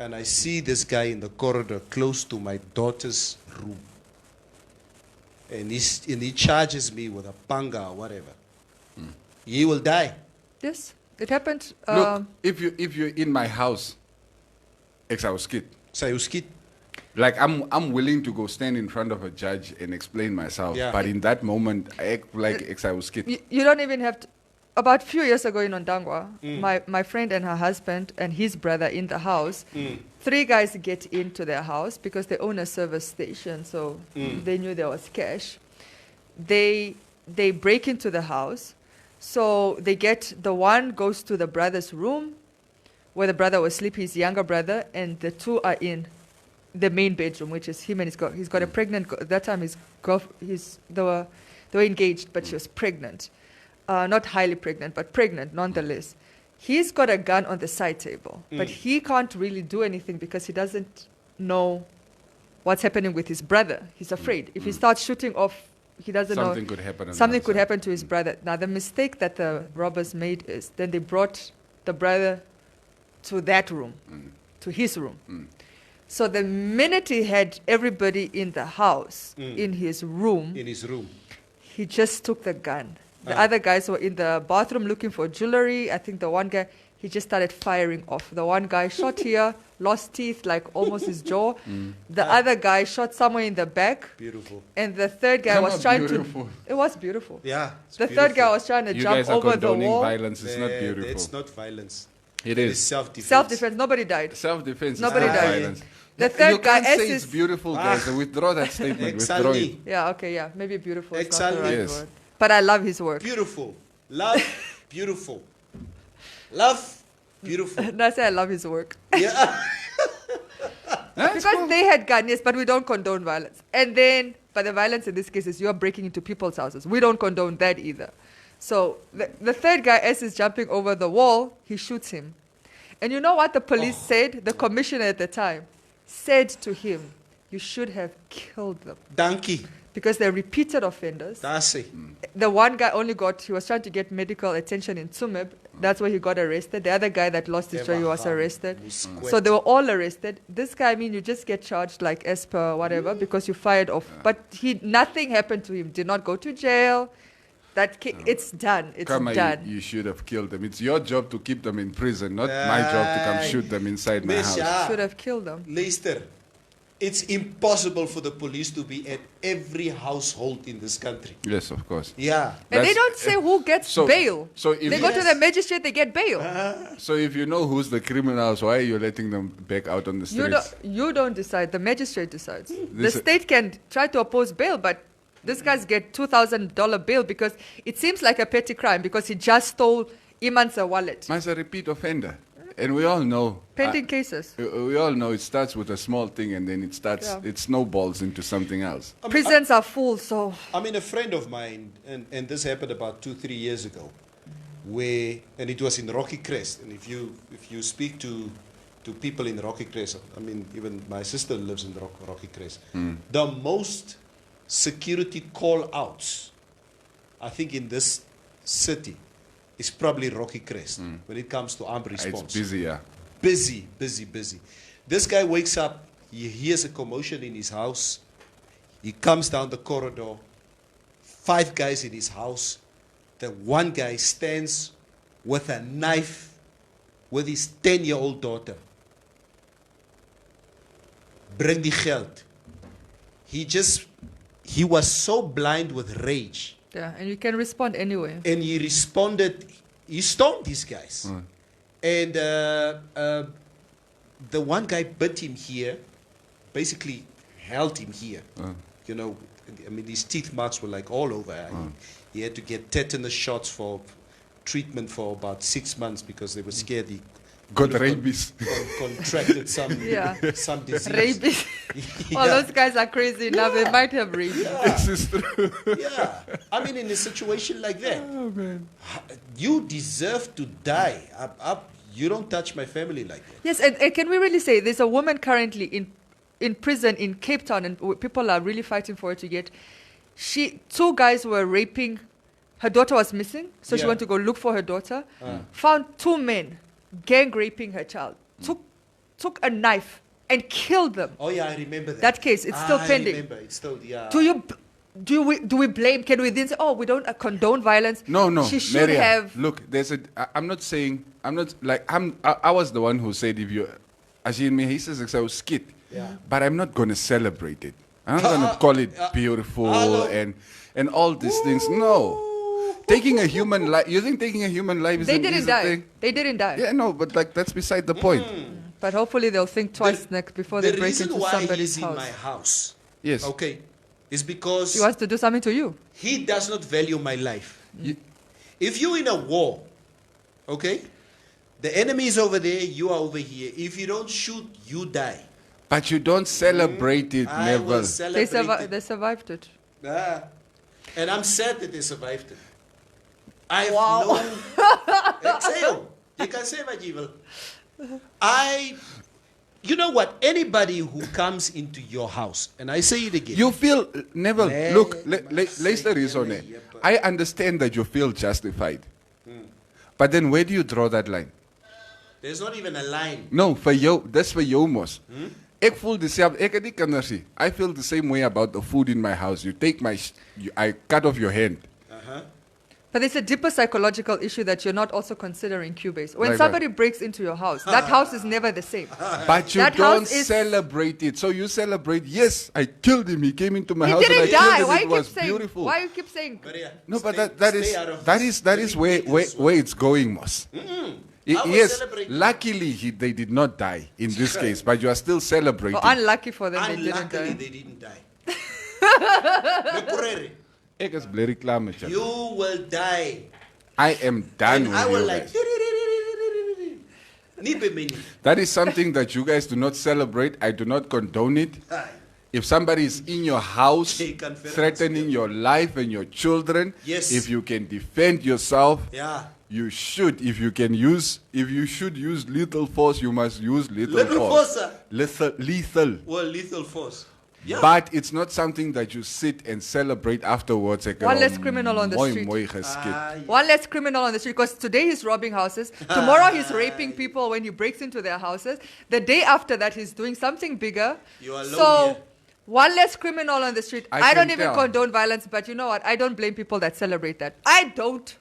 And I see this guy in the corridor close to my daughter's room. And he charges me with a panga or whatever. He will die. Yes, it happened. Look, if you're in my house, ek sou skiet. Sy ou skiet. Like I'm willing to go stand in front of a judge and explain myself, Yeah. but in that moment, ek sou skiet. You don't even have to. About a few years ago in Ondangwa, my friend and her husband and his brother in the house, 3 guys get into their house because they own a service station, so they knew there was cash. They break into the house, so the one goes to the brother's room where the brother was sleeping, his younger brother, and the 2 are in the main bedroom, which is him and he's got a pregnant. That time they were engaged, but she was pregnant. Not highly pregnant, but pregnant nonetheless. He's got a gun on the side table, but he can't really do anything because he doesn't know what's happening with his brother. He's afraid. If he starts shooting off, he doesn't know. Something could happen. Something could happen to his brother. Now, the mistake that the robbers made is then they brought the brother to that room, to his room. So the minute he had everybody in the house, in his room, he just took the gun. The other guys were in the bathroom looking for jewelry. I think the one guy, he just started firing off. The one guy shot here, lost teeth, like almost his jaw. The other guy shot somewhere in the back. Beautiful. And the third guy was trying to. It was beautiful. Yeah. The third guy was trying to You jump guys are over the condoning wall. violence. It's not beautiful. It's not violence. It It's is. self-defense. Self-defense. Nobody died. Self-defense Nobody is not died. violence. The You third guy can't say is it's beautiful, guys. Withdraw that statement. Withdraw it. Exactly. Yeah, okay, yeah. Maybe beautiful is not the Exactly. right Yes. word. But I love his work. Beautiful. Love, beautiful. Love, beautiful. And I say I love his work. Yeah. Because they had guns, yes, but we don't condone violence. And then, but the violence in this case is you're breaking into people's houses. We don't condone that either. So the third guy, as he's jumping over the wall, he shoots him. And you know what the police said? The commissioner at the time said to him, you should have killed them. Donkey. Because they're repeated offenders. That's it. The one guy he was trying to get medical attention in Tsumeb. That's where he got arrested. The other guy that lost his job, he was arrested. So they were all arrested. This guy, you just get charged like as per whatever because you fired off. But nothing happened to him. Did not go to jail. It's done. It's Kama, done. you should have killed them. It's your job to keep them in prison, not my job to come shoot them inside my house. Should have killed them. Leicester, it's impossible for the police to be at every household in this country. Yes, of course. Yeah. And they don't say who gets bail. So if They go to the magistrate, they get bail. So if you know who's the criminals, why are you letting them back out on the streets? You don't decide. The magistrate decides. The This- state can try to oppose bail, but these guys get $2,000 bail because it seems like a petty crime because he just stole Iman's wallet. Man's a repeat offender. And we all know. Pending cases. We all know it starts with a small thing and then it snowballs into something else. Prisons are full, so. I mean, a friend of mine, and this happened about 2-3 years ago, and it was in Rocky Crest. And if you speak to people in Rocky Crest, I mean, even my sister lives in Rocky Crest, the most security call-outs, I think, in this city is probably Rocky Crest when it comes to armed response. It's busy, yeah. Busy. This guy wakes up, he hears a commotion in his house, he comes down the corridor, 5 guys in his house, the one guy stands with a knife with his 10-year-old daughter. Bring the geld. He was so blind with rage. Yeah, and you can respond anyway. And he responded, he stoned these guys. And the one guy bit him here, basically held him here. You know, I mean, his teeth marks were like all over. He had to get tetanus shots for treatment for about 6 months because they were scared he got rabies. Contracted some disease. Rabies. All those guys are crazy now. They might have rabies. This is true. Yeah. I mean, in a situation like that, you deserve to die. You don't touch my family like that. Yes, and can we really say there's a woman currently in prison in Cape Town, and people are really fighting for her to get. 2 guys were raping. Her daughter was missing, so she went to go look for her daughter. Found 2 men gang raping her child. Took a knife and killed them. Oh yeah, I remember that. That case, it's still pending. I remember. It's still, yeah. Do we blame? Can we then say, we don't condone violence? No. She should Maria, have. Look, I was the one who said if you, he says I was skit, but I'm not going to celebrate it. I'm not going to call it beautiful and all these things. No. Taking a human life, you think taking a human life is an easy thing? They didn't die. Yeah, no, but that's beside the point. But hopefully they'll think twice next before they break into somebody's The reason why he's in my house, yes, okay, is because he wants to do something to you. He does not value my life. If you're in a war, okay, the enemy is over there, you are over here. If you don't shoot, you die. But you don't celebrate it, never. They survived it. And I'm sad that they survived it. Exhale. You can say what you will. You know what? Anybody who comes into your house, and I say it again. You feel, Neville, look, Leicester is on it. I understand that you feel justified. But then where do you draw that line? There's not even a line. No, that's for you, Mos. I feel the same way about the food in my house. You take I cut off your hand. But it's a deeper psychological issue that you're not also considering, Cubase. When Like somebody breaks into your house, that house is never the same. But you That don't house is- celebrate it. So you celebrate, yes, I killed him. He came into my He house and I didn't killed die. him. Why It you was keep saying? beautiful. Why you keep saying? No, but Stay- that stay is out of that this is that is where great where it's going, Moss. I was Yes, celebrating. luckily they did not die in this case, but you are still celebrating. Well, unlucky for them, they didn't Unluckily, die. they didn't die. Mekurere, Ek is bly reclame met jou. you will die. I am done And with I will you like. guys. Nipe meni. That is something that you guys do not celebrate. I do not condone it. Aye. If somebody is in your house They can very threatening much your life and your children, Yes. if you can defend yourself, Yeah. you should. If you should use lethal force, you must use lethal Lethal force. force, Lethal. Well, lethal force. Yeah. But it's not something that you sit and celebrate afterwards. Like, One less criminal on the street. Street. One less criminal on the street, because today he's robbing houses. Tomorrow he's raping people when he breaks into their houses. The day after that he's doing something bigger. You are alone So here. one less criminal on the street. I I don't can even tell. condone violence, but you know what? I don't blame people that celebrate that. I don't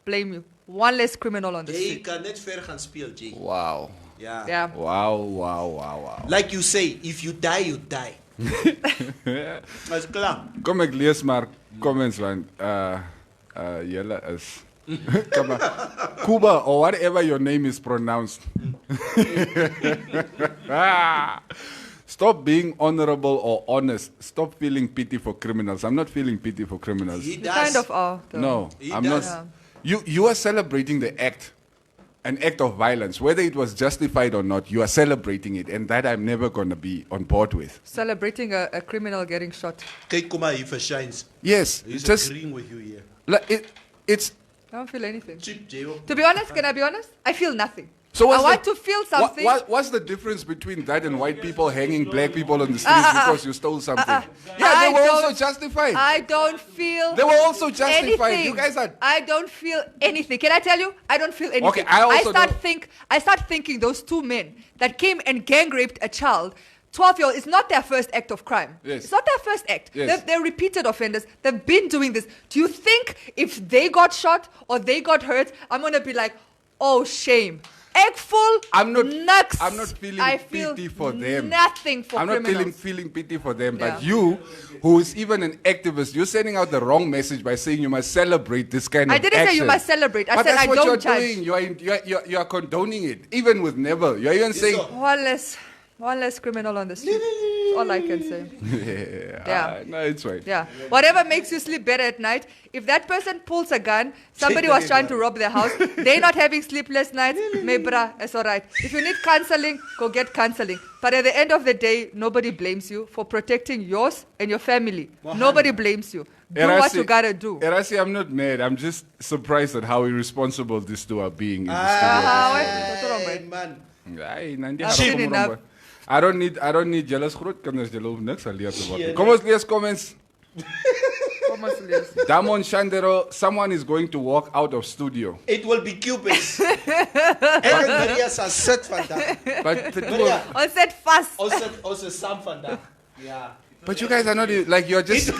blame you. One less criminal on the Jy street. kan net ver gaan speel, G. Wow. Yeah. Yeah. Wow. Like you say, if you die, you die. Mas klaar. Kom ek lees maar comments want julle is Come on. Kuba or whatever your name is pronounced. Stop being honorable or honest. Stop feeling pity for criminals. I'm not feeling pity for criminals. He You does. kind of are. Though. No, He I'm does. not. You are celebrating the act, an act of violence, whether it was justified or not. You are celebrating it, and that I'm never gonna be on board with. Celebrating a criminal getting shot. Kyk kom maar hier vir shines. Yes, He's just agreeing with you here. it's. I don't feel anything. Cheap jail. To be honest, can I be honest? I feel nothing. So I what's want the- to feel something. What's the difference between that and white people hanging black people on the streets because you stole something? Yeah, they I were also don't- justified. I don't feel. They were also justified. Anything. You guys are. I don't feel anything. Can I tell you? I don't feel anything. Okay, I also don't- I start thinking those two men that came and gang raped a child. 12-year-old, it's not their first act of crime. Yes. It's not their first act. Yes. They're repeated offenders. They've been doing this. Do you think if they got shot or they got hurt, I'm going to be like, oh, shame. Egg full, I'm not. nuts. I'm not feeling I feel pity for them. Nothing for I'm not criminals. feeling pity for them. Yeah. But you, who is even an activist, you're sending out the wrong message by saying you must celebrate this kind I of didn't say you action. must celebrate. I But said that's I what don't you're judge. doing. You are condoning it, even with Neville. You're even saying. One less criminal on the street. That's all I can say. Yeah. No, it's right. Yeah. Whatever makes you sleep better at night. If that person pulls a gun, somebody was trying to rob their house, they're not having sleepless nights, may bra, it's all right. If you need counseling, go get counseling. But at the end of the day, nobody blames you for protecting yours and your family. Nobody blames you. Do what you gotta do. Erasi, I'm not mad. I'm just surprised at how irresponsible these two are being in the That's all right. Man. studio. Ai, nanti I've harap seen mo enough. rombo. I don't need jealous groot kinders. Julle hoef niks aan leer te word. Kom ons lees comments. Kom ons lees. Damon Shandero, someone is going to walk out of studio. It will be Cubase. Ek en Maria sal sit vandag. But the two Maria, of- Ons sit vas. ons is saam vandag. Ja. but you guys are not like you're just It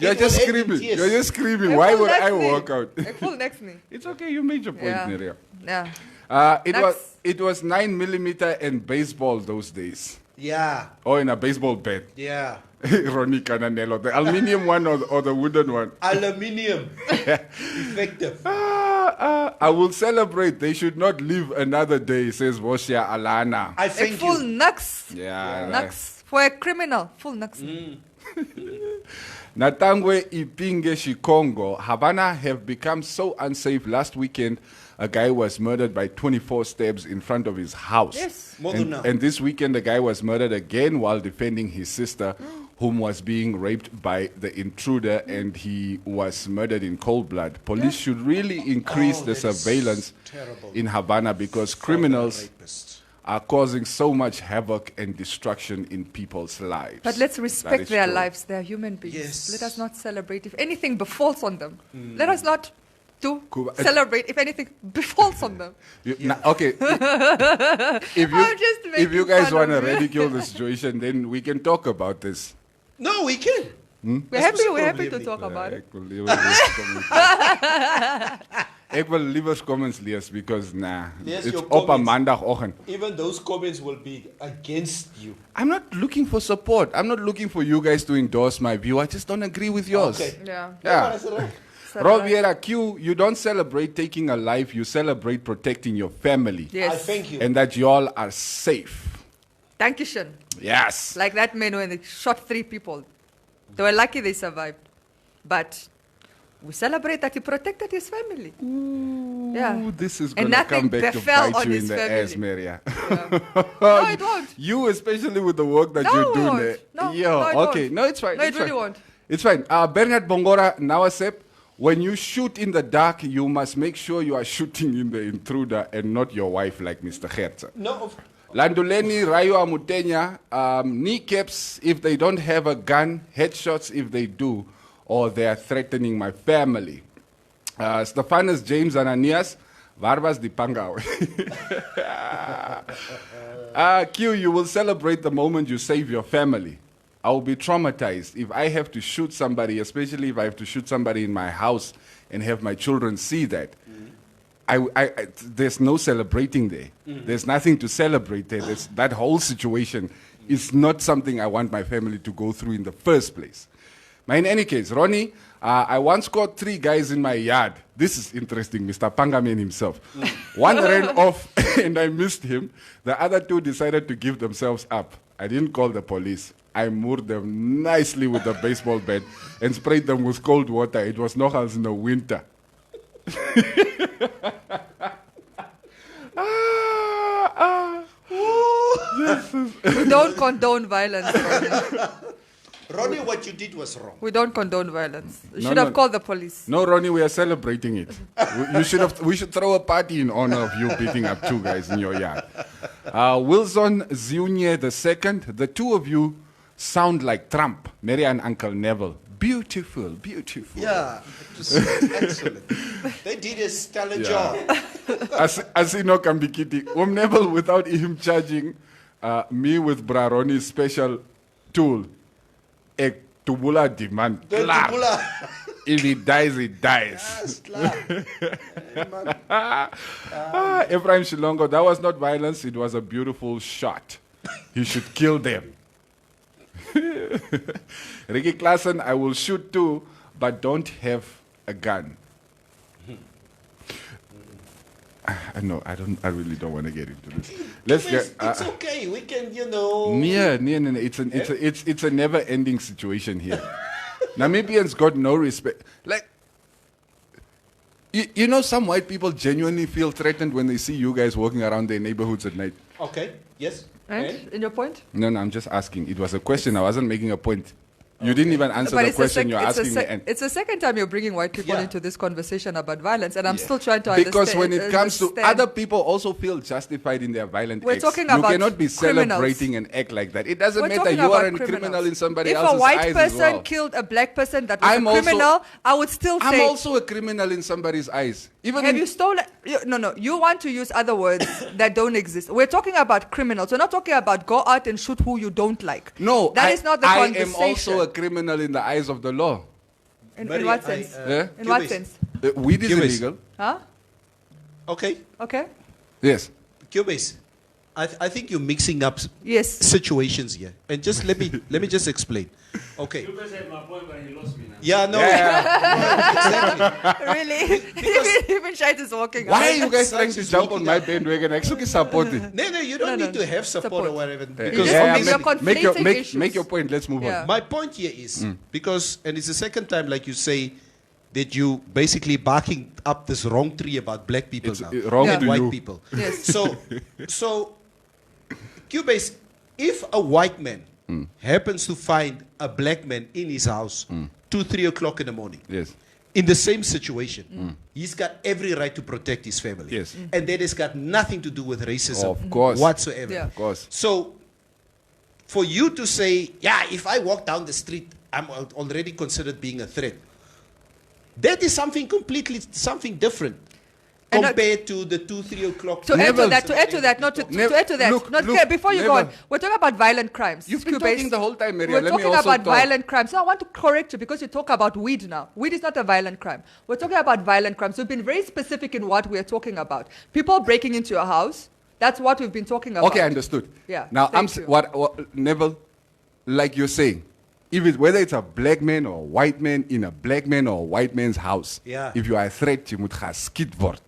will end screaming. in tears. You're just screaming. Why would I walk out? Ek voel niks nie. It's okay. You made your point, Yeah. Nerea. Yeah. It was 9mm and baseball those days. Ja. Or in a baseball bat. Ja. Ronnie Cananello, the aluminium one or the wooden one. Aluminium. Effective. I will celebrate. They should not live another day, says Vosia Alana. I Ek thank voel you. niks. Yeah. Niks. For a criminal, full niks. Natangwe Ipinge Shikongo, Havana have become so unsafe. Last weekend, a guy was murdered by 24 stabs in front of his house. Yes. And this weekend, a guy was murdered again while defending his sister, whom was being raped by the intruder, and he was murdered in cold blood. Police should really increase the surveillance in Havana because criminals are causing so much havoc and destruction in people's lives. But let's That respect is their true. lives. They're human beings. Yes. Let us not celebrate if anything befalls on them. Let us not Cuba- celebrate if anything befalls on them. Okay. If I'm just if making you guys fun want to of you. ridicule the situation, then we can talk about this. No, we can. We're happy to talk about it. Ek wil liever comments lees because Lees it's your op 'n comments. maandagoggend. Even those comments will be against you. I'm not looking for support. I'm not looking for you guys to endorse my view. I just don't agree with yours. Okay. Yeah. Yeah. So Roviera Q, you don't celebrate taking a life, you celebrate protecting your family. Yes. I thank you. And that y'all are safe. Dankeschön. Yes. Like that man when they shot 3 people. They were lucky they survived. But we celebrate that he protected his family. Yeah. Ooh, this is And going to nothing come back to befell bite on you in his the family. ass, Maria. No, it won't. You, especially with the work that No, you're it doing won't. there. No, Yo, no, it okay. won't. No, it's fine. No, it's it really fine. won't. It's fine. Bernard Bongora Nawasep, when you shoot in the dark, you must make sure you are shooting in the intruder and not your wife like Mr. Hertz. No, Landuleni Rayo Amutenya, kneecaps if they don't have a gun, headshots if they do, or they are threatening my family. Stephanus James Ananias, Barbas Dipanga. Q, you will celebrate the moment you save your family. I will be traumatized if I have to shoot somebody, especially if I have to shoot somebody in my house and have my children see that. There's no celebrating there. There's nothing to celebrate there. That whole situation is not something I want my family to go through in the first place. But in any case, Ronnie, I once caught 3 guys in my yard. This is interesting, Mr. Pangaman himself. One ran off and I missed him. The other 2 decided to give themselves up. I didn't call the police. I moored them nicely with a baseball bat and sprayed them with cold water. It was nogals in the winter. We don't condone violence. Ronnie, what you did was wrong. We don't condone violence. You No, should no. have called the police. No, Ronnie, we are celebrating it. We should throw a party in honor of you beating up 2 guys in your yard. Wilson Zunier II, the 2 of you sound like Trump, Mary and Uncle Neville. Beautiful, beautiful. Yeah, it was excellent. They did a stellar job. Asino Kambikiti. Neville, without him charging me with Ronnie's special tool. Ek tubula demand. The Klaar. tubula. If he dies, he dies. Yes, klaar. Ephraim Shilongo, that was not violence, it was a beautiful shot. He should kill them. Ricky Klassen, I will shoot too, but don't have a gun. No, I really don't want to get into this. Let's get. It's okay. We can, you know. It's a never-ending situation here. Namibians got no respect. Like, you know, some white people genuinely feel threatened when they see you guys walking around their neighborhoods at night. Okay. Yes. Right? In your point? No, I'm just asking. It was a question. I wasn't making a point. You didn't even answer the question you're asking me. And it's the second time you're bringing white people into this conversation about violence, and I'm still trying to understand. Because when it comes to other people also feel justified in their violent We're acts. talking You about cannot be criminals. celebrating and act like that. It doesn't We're matter. talking You are about a criminal in somebody if else's a white eyes person as well. killed a black person that was I'm a also- criminal, I would still I'm say. also a criminal in somebody's eyes. Even Have in- you stolen? No. You want to use other words that don't exist. We're talking about criminals. We're not talking about go out and shoot who you don't like. No, that is not the I conversation. am also a criminal in the eyes of the law. In Maria, what sense? Yeah? In what sense? Weed is Cubase. illegal. Huh? Okay. Okay. Yes. Cubase, I think you're mixing up Yes. situations here. And just let me just explain. Okay. Yeah, no. Exactly. Really? Even Shite is walking. Why are out. you guys trying to jump on my bandwagon? Actually, support it. No, you don't No, need to have support or whatever. Because Yeah, obviously- you're conflating issues. make your point. Let's move Yeah. on. my point here is because, and it's the second time, like you say, that you basically barking up this wrong tree about black people It's now wrong and to white you. people. Yes. So, Cubase, if a white man happens to find a black man in his house 2-3 o'clock in the morning, Yes. in the same situation, he's got every right to protect his family. Yes. And that has got nothing to do with racism Of course. whatsoever. Yeah. Of course. So, for you to say, yeah, if I walk down the street, I'm already considered being a threat. That is something completely, something different. compared to the 2-3 o'clock. To add to that, before you go on, we're talking about violent crimes. You've been talking the whole time, Maria. We're Let me talking also about talk. violent crimes. So I want to correct you because you talk about weed now. Weed is not a violent crime. We're talking about violent crimes. We've been very specific in what we're talking about. People breaking into your house. That's what we've been talking about. Okay, understood. Yeah. Now, thank you. what Neville, like you're saying, whether it's a black man or a white man in a black man or a white man's house, if you are a threat, you moet geskiet word.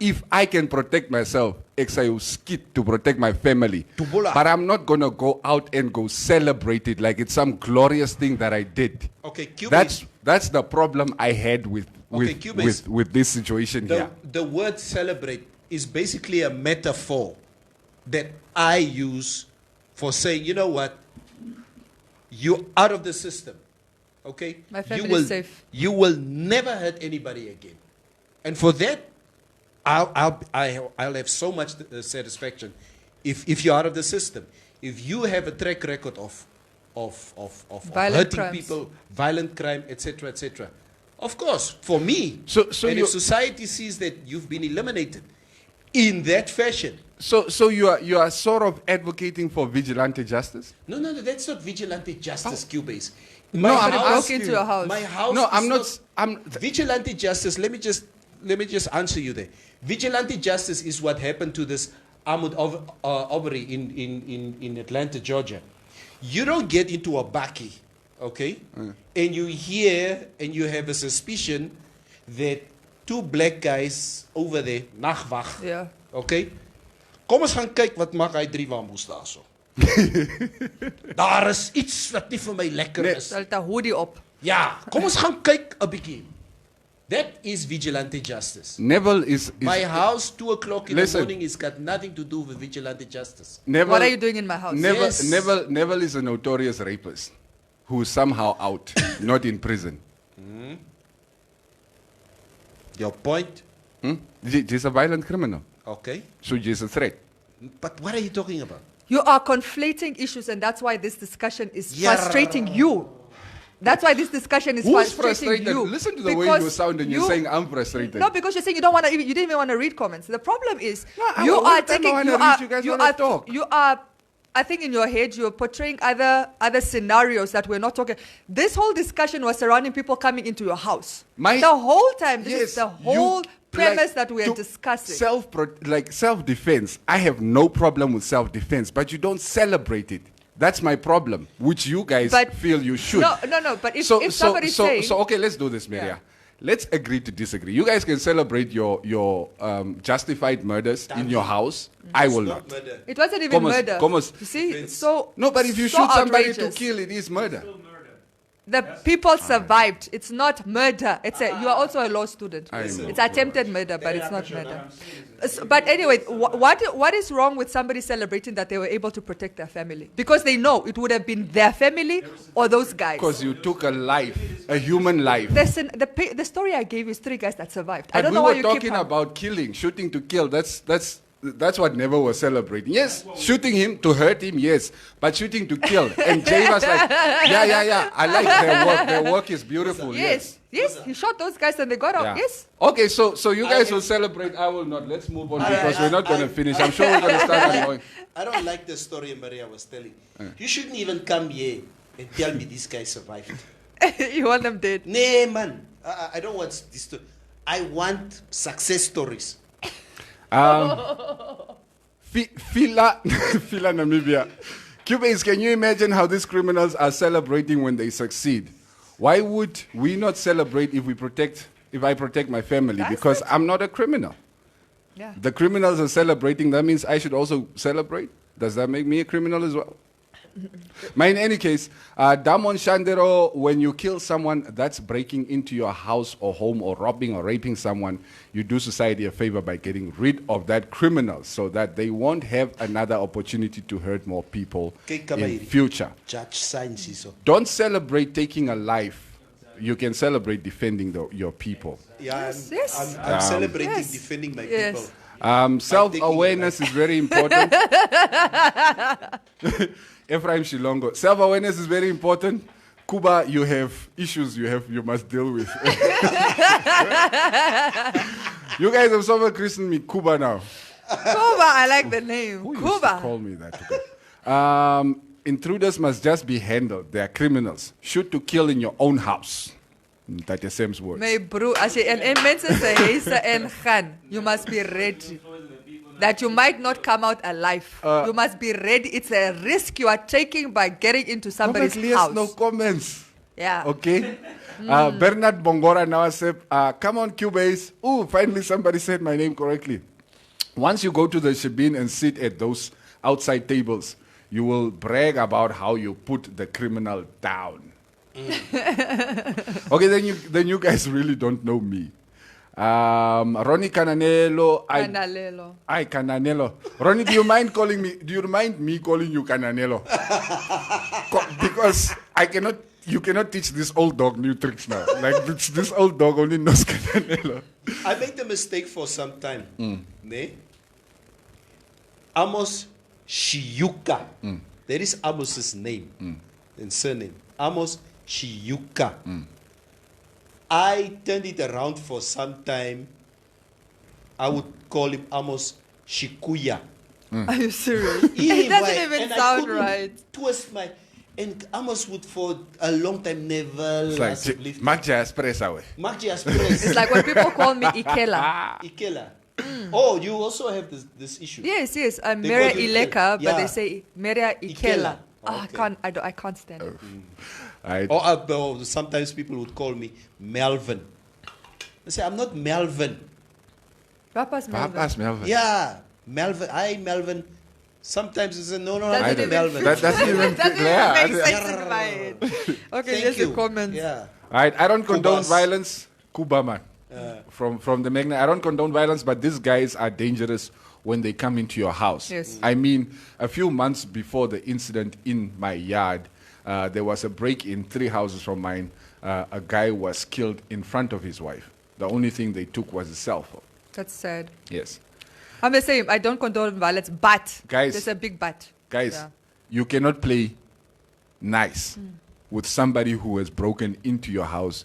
If I can protect myself, ek sal jou skiet to protect my family. But I'm not going to go out and go celebrate it like it's some glorious thing that I did. Okay, Cubase. That's the problem I had with this situation here. The word celebrate is basically a metaphor that I use for saying, you know what, you're out of the system, okay? My family is safe. You will never hurt anybody again. And for that, I'll have so much satisfaction if you're out of the system. If you have a track record of hurting crimes. people, violent crime, etc., etc. Of course, for me, so and if society sees that you've been eliminated in that fashion. So you are sort of advocating for vigilante justice? No, that's not vigilante justice, Cubase. Somebody broke into your house. My house. No, I'm vigilante justice. Let me just answer you there. Vigilante justice is what happened to this armed robbery in Atlanta, Georgia. You don't get into a bakkie, okay? And you hear and you have a suspicion that 2 black guys over there, nachtwacht, Yeah. okay? Kom ons gaan kyk wat maak hy 3 wamboes daarso. Daar is iets wat nie vir my lekker is. Stel 'n hoodie op. Ja, kom ons gaan kyk 'n bietjie. That is vigilante justice. Neville is My house, 2 o'clock in Listen. the morning, has got nothing to do with vigilante justice. Neville, What are you doing in my house? Yes. Neville is a notorious rapist who's somehow out, not in prison. Your point? He's a violent criminal. Okay. So he's a threat. But what are you talking about? You are conflating issues, and that's why this discussion is Yeah. frustrating you. That's why this discussion is Who's frustrating frustrated? you. Listen to the way Because you sound and you're saying I'm frustrated. No, because you're saying you don't want to. You didn't even want to read comments. The problem is I you all are the time I taking. wanna You read, are. you guys You wanna are. talk. You are. I think in your head you're portraying other scenarios that we're not talking. This whole discussion was surrounding people coming into your house. The whole time. This is the whole premise that we are discussing. Self-defense. I have no problem with self-defense, but you don't celebrate it. That's my problem, which you guys feel you should. No. But if somebody's saying... So, okay, let's do this, Maria. Let's agree to disagree. You guys can celebrate your justified murders in your house. I will not. Murder. It wasn't even murder. You see, it's so... No, but if you so shoot somebody outrageous. to kill, it is murder. The people survived. It's not murder. You are also a law student. It's attempted murder, but it's not murder. But anyway, what is wrong with somebody celebrating that they were able to protect their family? Because they know it would have been their family or those guys. Because you took a life, a human life. The story I gave you is 3 guys that survived. I don't we know why were you talking keep about killing, shooting to kill. That's what Never was celebrating. Yes, shooting him to hurt him, yes. But shooting to kill. And Jay was like, yeah. I like their work. Their work is beautiful. Yes, he shot those guys and they got out. Yeah. Yes. Okay, so you guys will celebrate. I will not. Let's move on because we're not going to finish. I'm sure we're going to start annoying. I don't like the story Maria was telling. You shouldn't even come here and tell me these guys survived. You want them dead? Nah, man. I don't want this to. I want success stories. Fila Namibia. Cubans, can you imagine how these criminals are celebrating when they succeed? Why would we not celebrate if I protect my family? Because I'm not a criminal. Yeah. The criminals are celebrating. That means I should also celebrate. Does that make me a criminal as well? But in any case, Damon Shandero, when you kill someone, that's breaking into your house or home or robbing or raping someone, you do society a favor by getting rid of that criminal so that they won't have another opportunity to hurt more people in future. Judge science. Don't celebrate taking a life. You can celebrate defending your people. Yeah, I'm celebrating defending my people. Self-awareness is very important. Ephraim Shilongo. Self-awareness is very important. Kuba, you have issues you must deal with. You guys have someone christened me Cuba now. Cuba, I like the name. Who used to Cuba. call me that? Intruders must just be handled. They are criminals. Shoot to kill in your own house. That is Sam's words. My bro, as jy in mense sê hy's en gaan, you must be ready. That you might not come out alive. You must be ready. It's a risk you are taking by getting into somebody's house. No comments. Yeah. Okay. Bernard Bongora now said, come on, Cubase. Ooh, finally somebody said my name correctly. Once you go to the shebeen and sit at those outside tables, you will brag about how you put the criminal down. Okay, then you guys really don't know me. Ronnie Cananello. Cananello. Ronnie, do you mind me calling you Cananello? Because you cannot teach this old dog new tricks now. Like this old dog only knows Cananello. I made the mistake for some time. Ne? Amos Shiyuka. That is Amos's name and surname. Amos Shiyuka. I turned it around for some time. I would call him Amos Shikuya. Are you serious? It doesn't even sound right. Twist my... And Amos would for a long time never... It's like Magja Espresso. It's like when people call me Ikela. Ikela. Oh, you also have this issue. Yes. I'm Maria Ileka, but they say Maria Ikela. I can't stand it. Or sometimes people would call me Melvin. They say, I'm not Melvin. Papa's Melvin. Yeah, Melvin. Hi, Melvin. Sometimes it's no, I'm not Melvin. That doesn't even make sense in my head. Okay, here's the comments. Yeah. Right, I don't condone violence. Kubaman. From the Magna. I don't condone violence, but these guys are dangerous when they come into your house. Yes. I mean, a few months before the incident in my yard, there was a break in 3 houses from mine. A guy was killed in front of his wife. The only thing they took was his cell phone. That's sad. Yes. I'm the same. I don't condone violence, but guys, there's a big but. Guys, you cannot play nice with somebody who has broken into your house.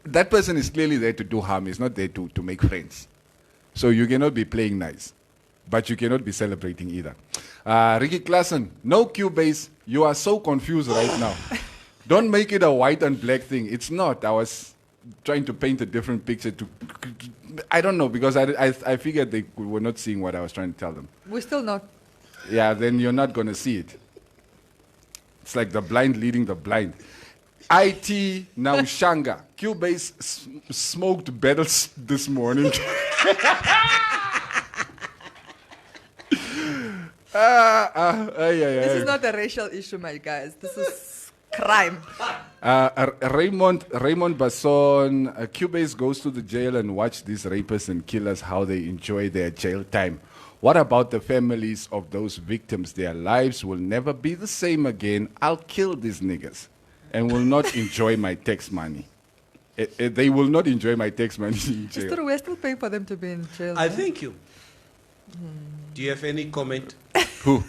That person is clearly there to do harm. He's not there to make friends. So you cannot be playing nice. But you cannot be celebrating either. Ricky Klassen, no Cubase. You are so confused right now. Don't make it a white and black thing. It's not. I was trying to paint a different picture. I don't know, because I figured they were not seeing what I was trying to tell them. We're still not. Yeah, then you're not going to see it. It's like the blind leading the blind. IT now Shanga. Cubase smoked battles this morning. This is not a racial issue, my guys. This is crime. Raymond Basson, Cubase goes to the jail and watch these rapists and killers how they enjoy their jail time. What about the families of those victims? Their lives will never be the same again. I'll kill these niggas and will not enjoy my tax money. They will not enjoy my tax money in jail. We're still paying for them to be in jail. I thank you. Do you have any comment? Who?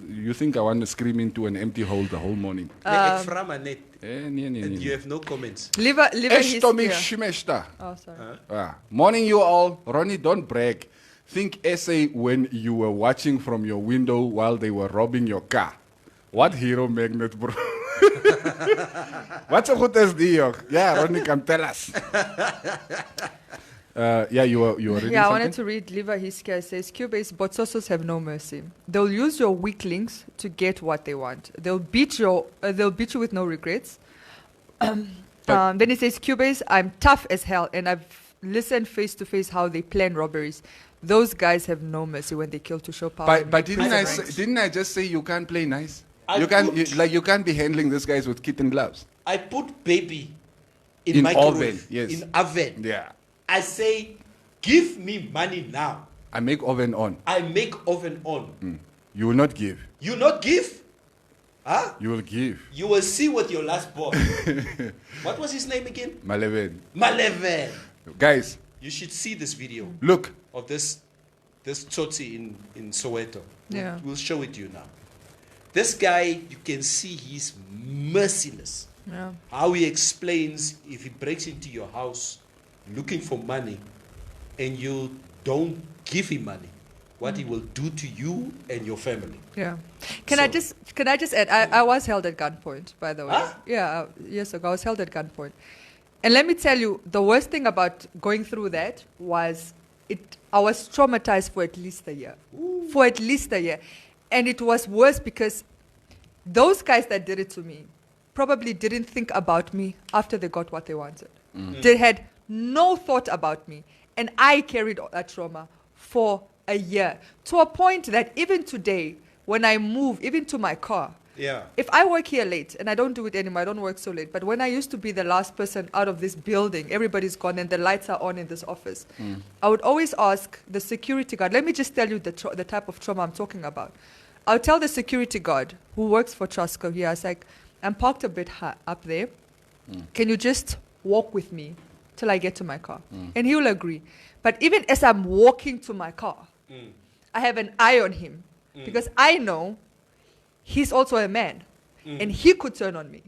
You think I want to scream into an empty hole the whole morning? And you have no comments. Leave his here. Oh, sorry. Morning, you all. Ronnie, don't brag. Think essay when you were watching from your window while they were robbing your car. What hero magnet, bro? What's a good SD? Yeah, Ronnie can tell us. You were reading something? I wanted to read Liva Hiskia says, Cubase botsosos have no mercy. They'll use your weaklings to get what they want. They'll beat you with no regrets. Then he says, Cubase, I'm tough as hell, and I've listened face to face how they plan robberies. Those guys have no mercy when they kill to show power. But didn't I just say you can't play nice? You can't be handling these guys with kitten gloves. I put baby in microwave, oven, yes. in oven. Yeah. I say, give me money now. I make oven on. You will not give. You not give? Huh? You will give. You will see with your last boy. What was his name again? Maleven. Guys. You should see this video. Look. Of this Tsotsi in Soweto. Yeah. We'll show it to you now. This guy, you can see he's merciless. Yeah. How he explains if he breaks into your house looking for money and you don't give him money, what he will do to you and your family. Yeah. Can I just add? I was held at gunpoint, by the way. Huh? Yeah. Years ago, I was held at gunpoint, and let me tell you, the worst thing about going through that was I was traumatized for at least a year. Ooh. For at least a year, and it was worse because those guys that did it to me probably didn't think about me after they got what they wanted. They had no thought about me, and I carried that trauma for a year, to a point that even today, when I move, even to my car, if I work here late, and I don't do it anymore, I don't work so late, but when I used to be the last person out of this building, everybody's gone and the lights are on in this office, I would always ask the security guard, let me just tell you the type of trauma I'm talking about. I'll tell the security guard who works for Trustco here, I was like, I'm parked a bit high up there. Can you just walk with me till I get to my car? And he will agree. But even as I'm walking to my car, I have an eye on him because I know he's also a man and he could turn on me.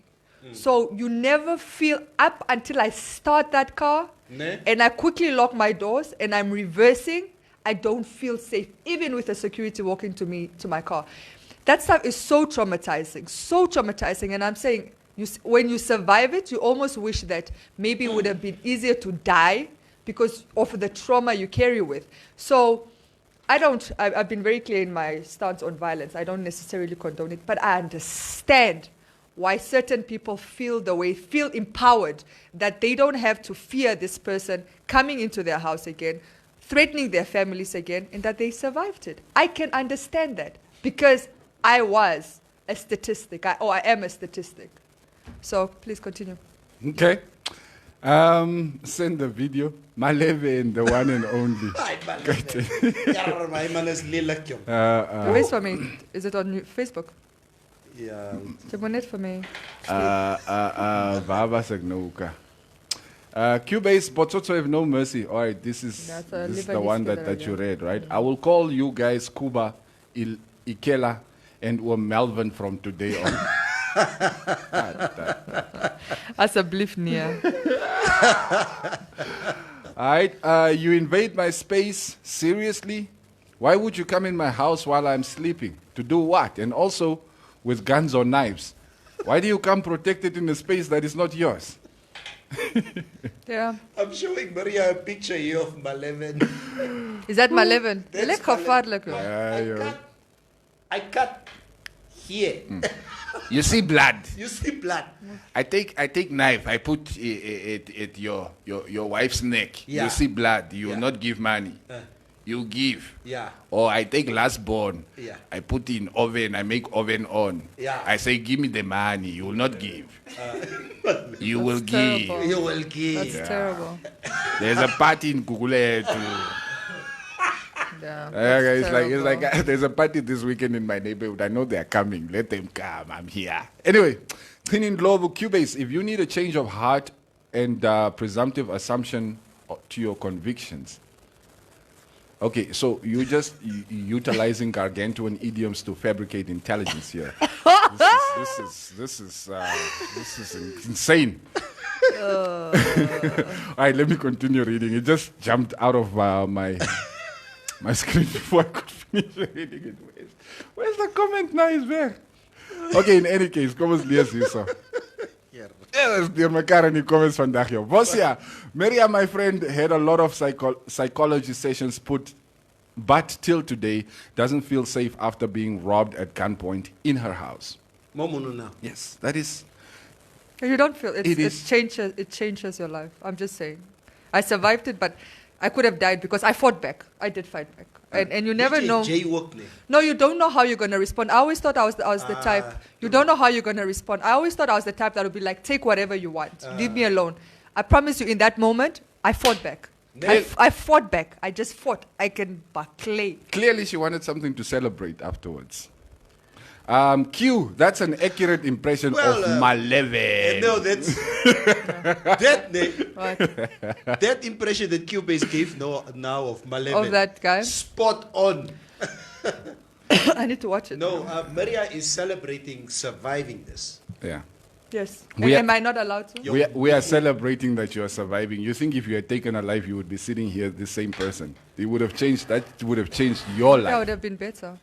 So you never feel up until I start that car and I quickly lock my doors and I'm reversing. I don't feel safe, even with the security walking to me to my car. That stuff is so traumatizing. And I'm saying, when you survive it, you almost wish that maybe it would have been easier to die because of the trauma you carry with. So I've been very clear in my stance on violence. I don't necessarily condone it, but I understand why certain people feel the way, feel empowered, that they don't have to fear this person coming into their house again, threatening their families again, and that they survived it. I can understand that because I was a statistic, I am a statistic. So please continue. Okay. Send the video. Maleve, the one and only. Wait for me. Is it on Facebook? Yeah. Net for me. Baba Sagnoka. Cubase, Botsotso have no mercy. All right, this is the one that you read, right? I will call you guys Kuba, Ikela, and Melvin from today on. That's a bliff near. All right, you invade my space? Seriously? Why would you come in my house while I'm sleeping? To do what? And also with guns or knives. Why do you come protected in a space that is not yours? Yeah. I'm showing Maria a picture here of Maleven. Is that Maleven? I cut here. You see blood. You see blood. I take knife. I put it at your wife's neck. Yeah. You see blood. You will not give money. You give. Yeah. Or I take last born. Yeah. I put in oven. I make oven on. Yeah. I say, give me the money. You will not give. You will give. Terrible. You will give. That's terrible. There's a party in Kukule too. Yeah, It's like there's a party this weekend in my neighborhood. I know they're coming. Let them come. I'm here. Anyway, Cleaning Global Cubase. If you need a change of heart and presumptive assumption to your convictions. Okay, so you're just utilizing gargantuan idioms to fabricate intelligence here. This is insane. All right, let me continue reading. It just jumped out of my screen before I could finish reading it. Where's the comment now? Is there? Okay, in any case, kom ons lees hierso. Yes, dear my current comments vandag joh. Bosia, Maria, my friend, had a lot of psychology sessions but till today doesn't feel safe after being robbed at gunpoint in her house. Momonuna. Yes, that is. You don't feel it changes your life. I'm just saying. I survived it, but I could have died because I fought back. I did fight back. And you never know. No, you don't know how you're going to respond. I always thought I was the type. You don't know how you're going to respond. I always thought I was the type that would be like, take whatever you want. Leave me alone. I promise you, in that moment, I fought back. I fought back. I just fought. I can clay. Clearly, she wanted something to celebrate afterwards. Q, that's an accurate impression of Maleve. No, that's that impression that Cubase gave now of Maleve. Of that guy? Spot on. I need to watch it. No, Maria is celebrating surviving this. Yeah. Yes. We Am I not allowed to? We are celebrating that you are surviving. You think if you had taken a life, you would be sitting here the same person. It would have changed. That would have changed your That life. would have been better.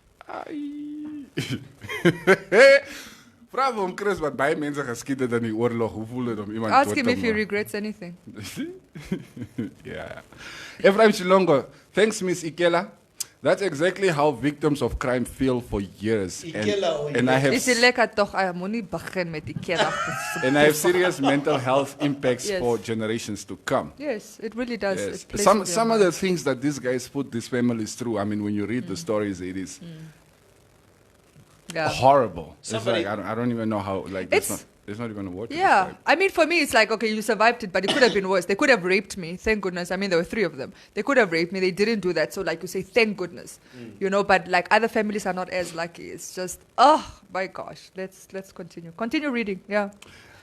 Bravo, Chris, wat baie mense geskied het in die oorlog. Hoe voel dit om iemand Ask dood him te if he maak? regrets anything. Yeah. Ephraim Shilongo, thanks, Miss Ikela. That's exactly how victims of crime feel for years. And I have Is dit lekker tog? I moenie begin met die keer. and I have serious mental health impacts Yes. for generations to come. Yes, it really does. Yes. It plays Some with your some of the mind. things that these guys put these families through. I mean, when you read the stories, it is Yeah. horrible. Somebody- It's like I don't even know how. Like there's not even a word. To Yeah, describe. I mean, for me, it's like, okay, you survived it, but it could have been worse. They could have raped me. Thank goodness. I mean, there were 3 of them. They could have raped me. They didn't do that. So, like you say, thank goodness. You know, but like other families are not as lucky. It's just, oh my gosh. Let's continue. Continue reading. Yeah.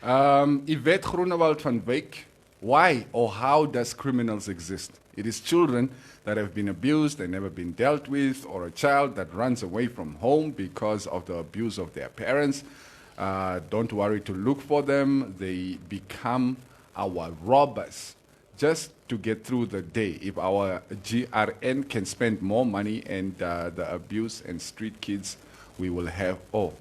Yvette Groenewald van Wyk, why or how does criminals exist? It is children that have been abused and never been dealt with, or a child that runs away from home because of the abuse of their parents. Don't worry to look for them. They become our robbers just to get through the day. If our GRN can spend more money and the abuse and street kids, we will have, we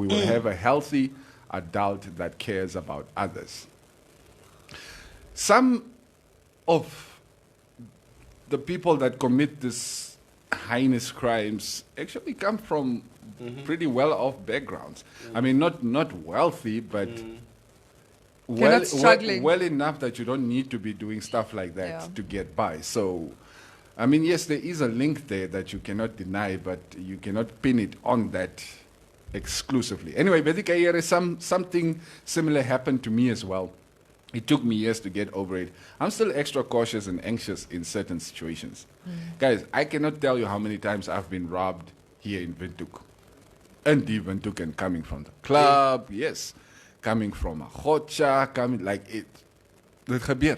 will have a healthy adult that cares about others. Some of the people that commit these heinous crimes actually come from pretty well-off backgrounds. I mean, not wealthy, but struggling. well enough that you don't need to be doing stuff like that Yeah. to get by. So, I mean, yes, there is a link there that you cannot deny, but you cannot pin it on that exclusively. Anyway, Vedika, here is something similar happened to me as well. It took me years to get over it. I'm still extra cautious and anxious in certain situations. Guys, I cannot tell you how many times I've been robbed here in Windhoek. And even Windhoek, and coming from the club, yes. Coming from a gotcha, coming like it. Dit gebeur.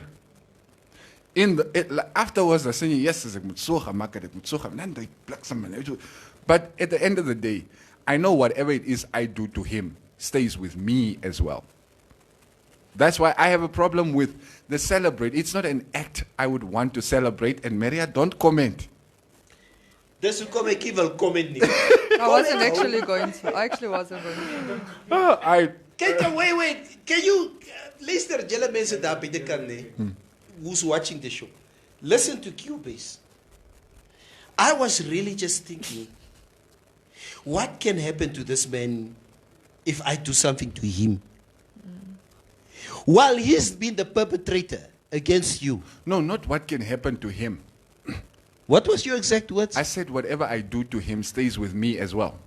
Afterwards, I say, yes, ek moet so gemaak het, ek moet so gaan. Dan die bliksem en weet jy. But at the end of the day, I know whatever it is I do to him stays with me as well. That's why I have a problem with the celebrate. It's not an act I would want to celebrate. And Maria, don't comment. Dis hoekom ek nie wil comment nie. I wasn't actually going to. I actually wasn't going to. Kyk, wait. Can you luister julle mense daar by die kant nie? Who's watching the show? Listen to Cubase. I was really just thinking, what can happen to this man if I do something to him? While he's been the perpetrator against you. No, not what can happen to him. What was your exact words? I said whatever I do to him stays with me as well.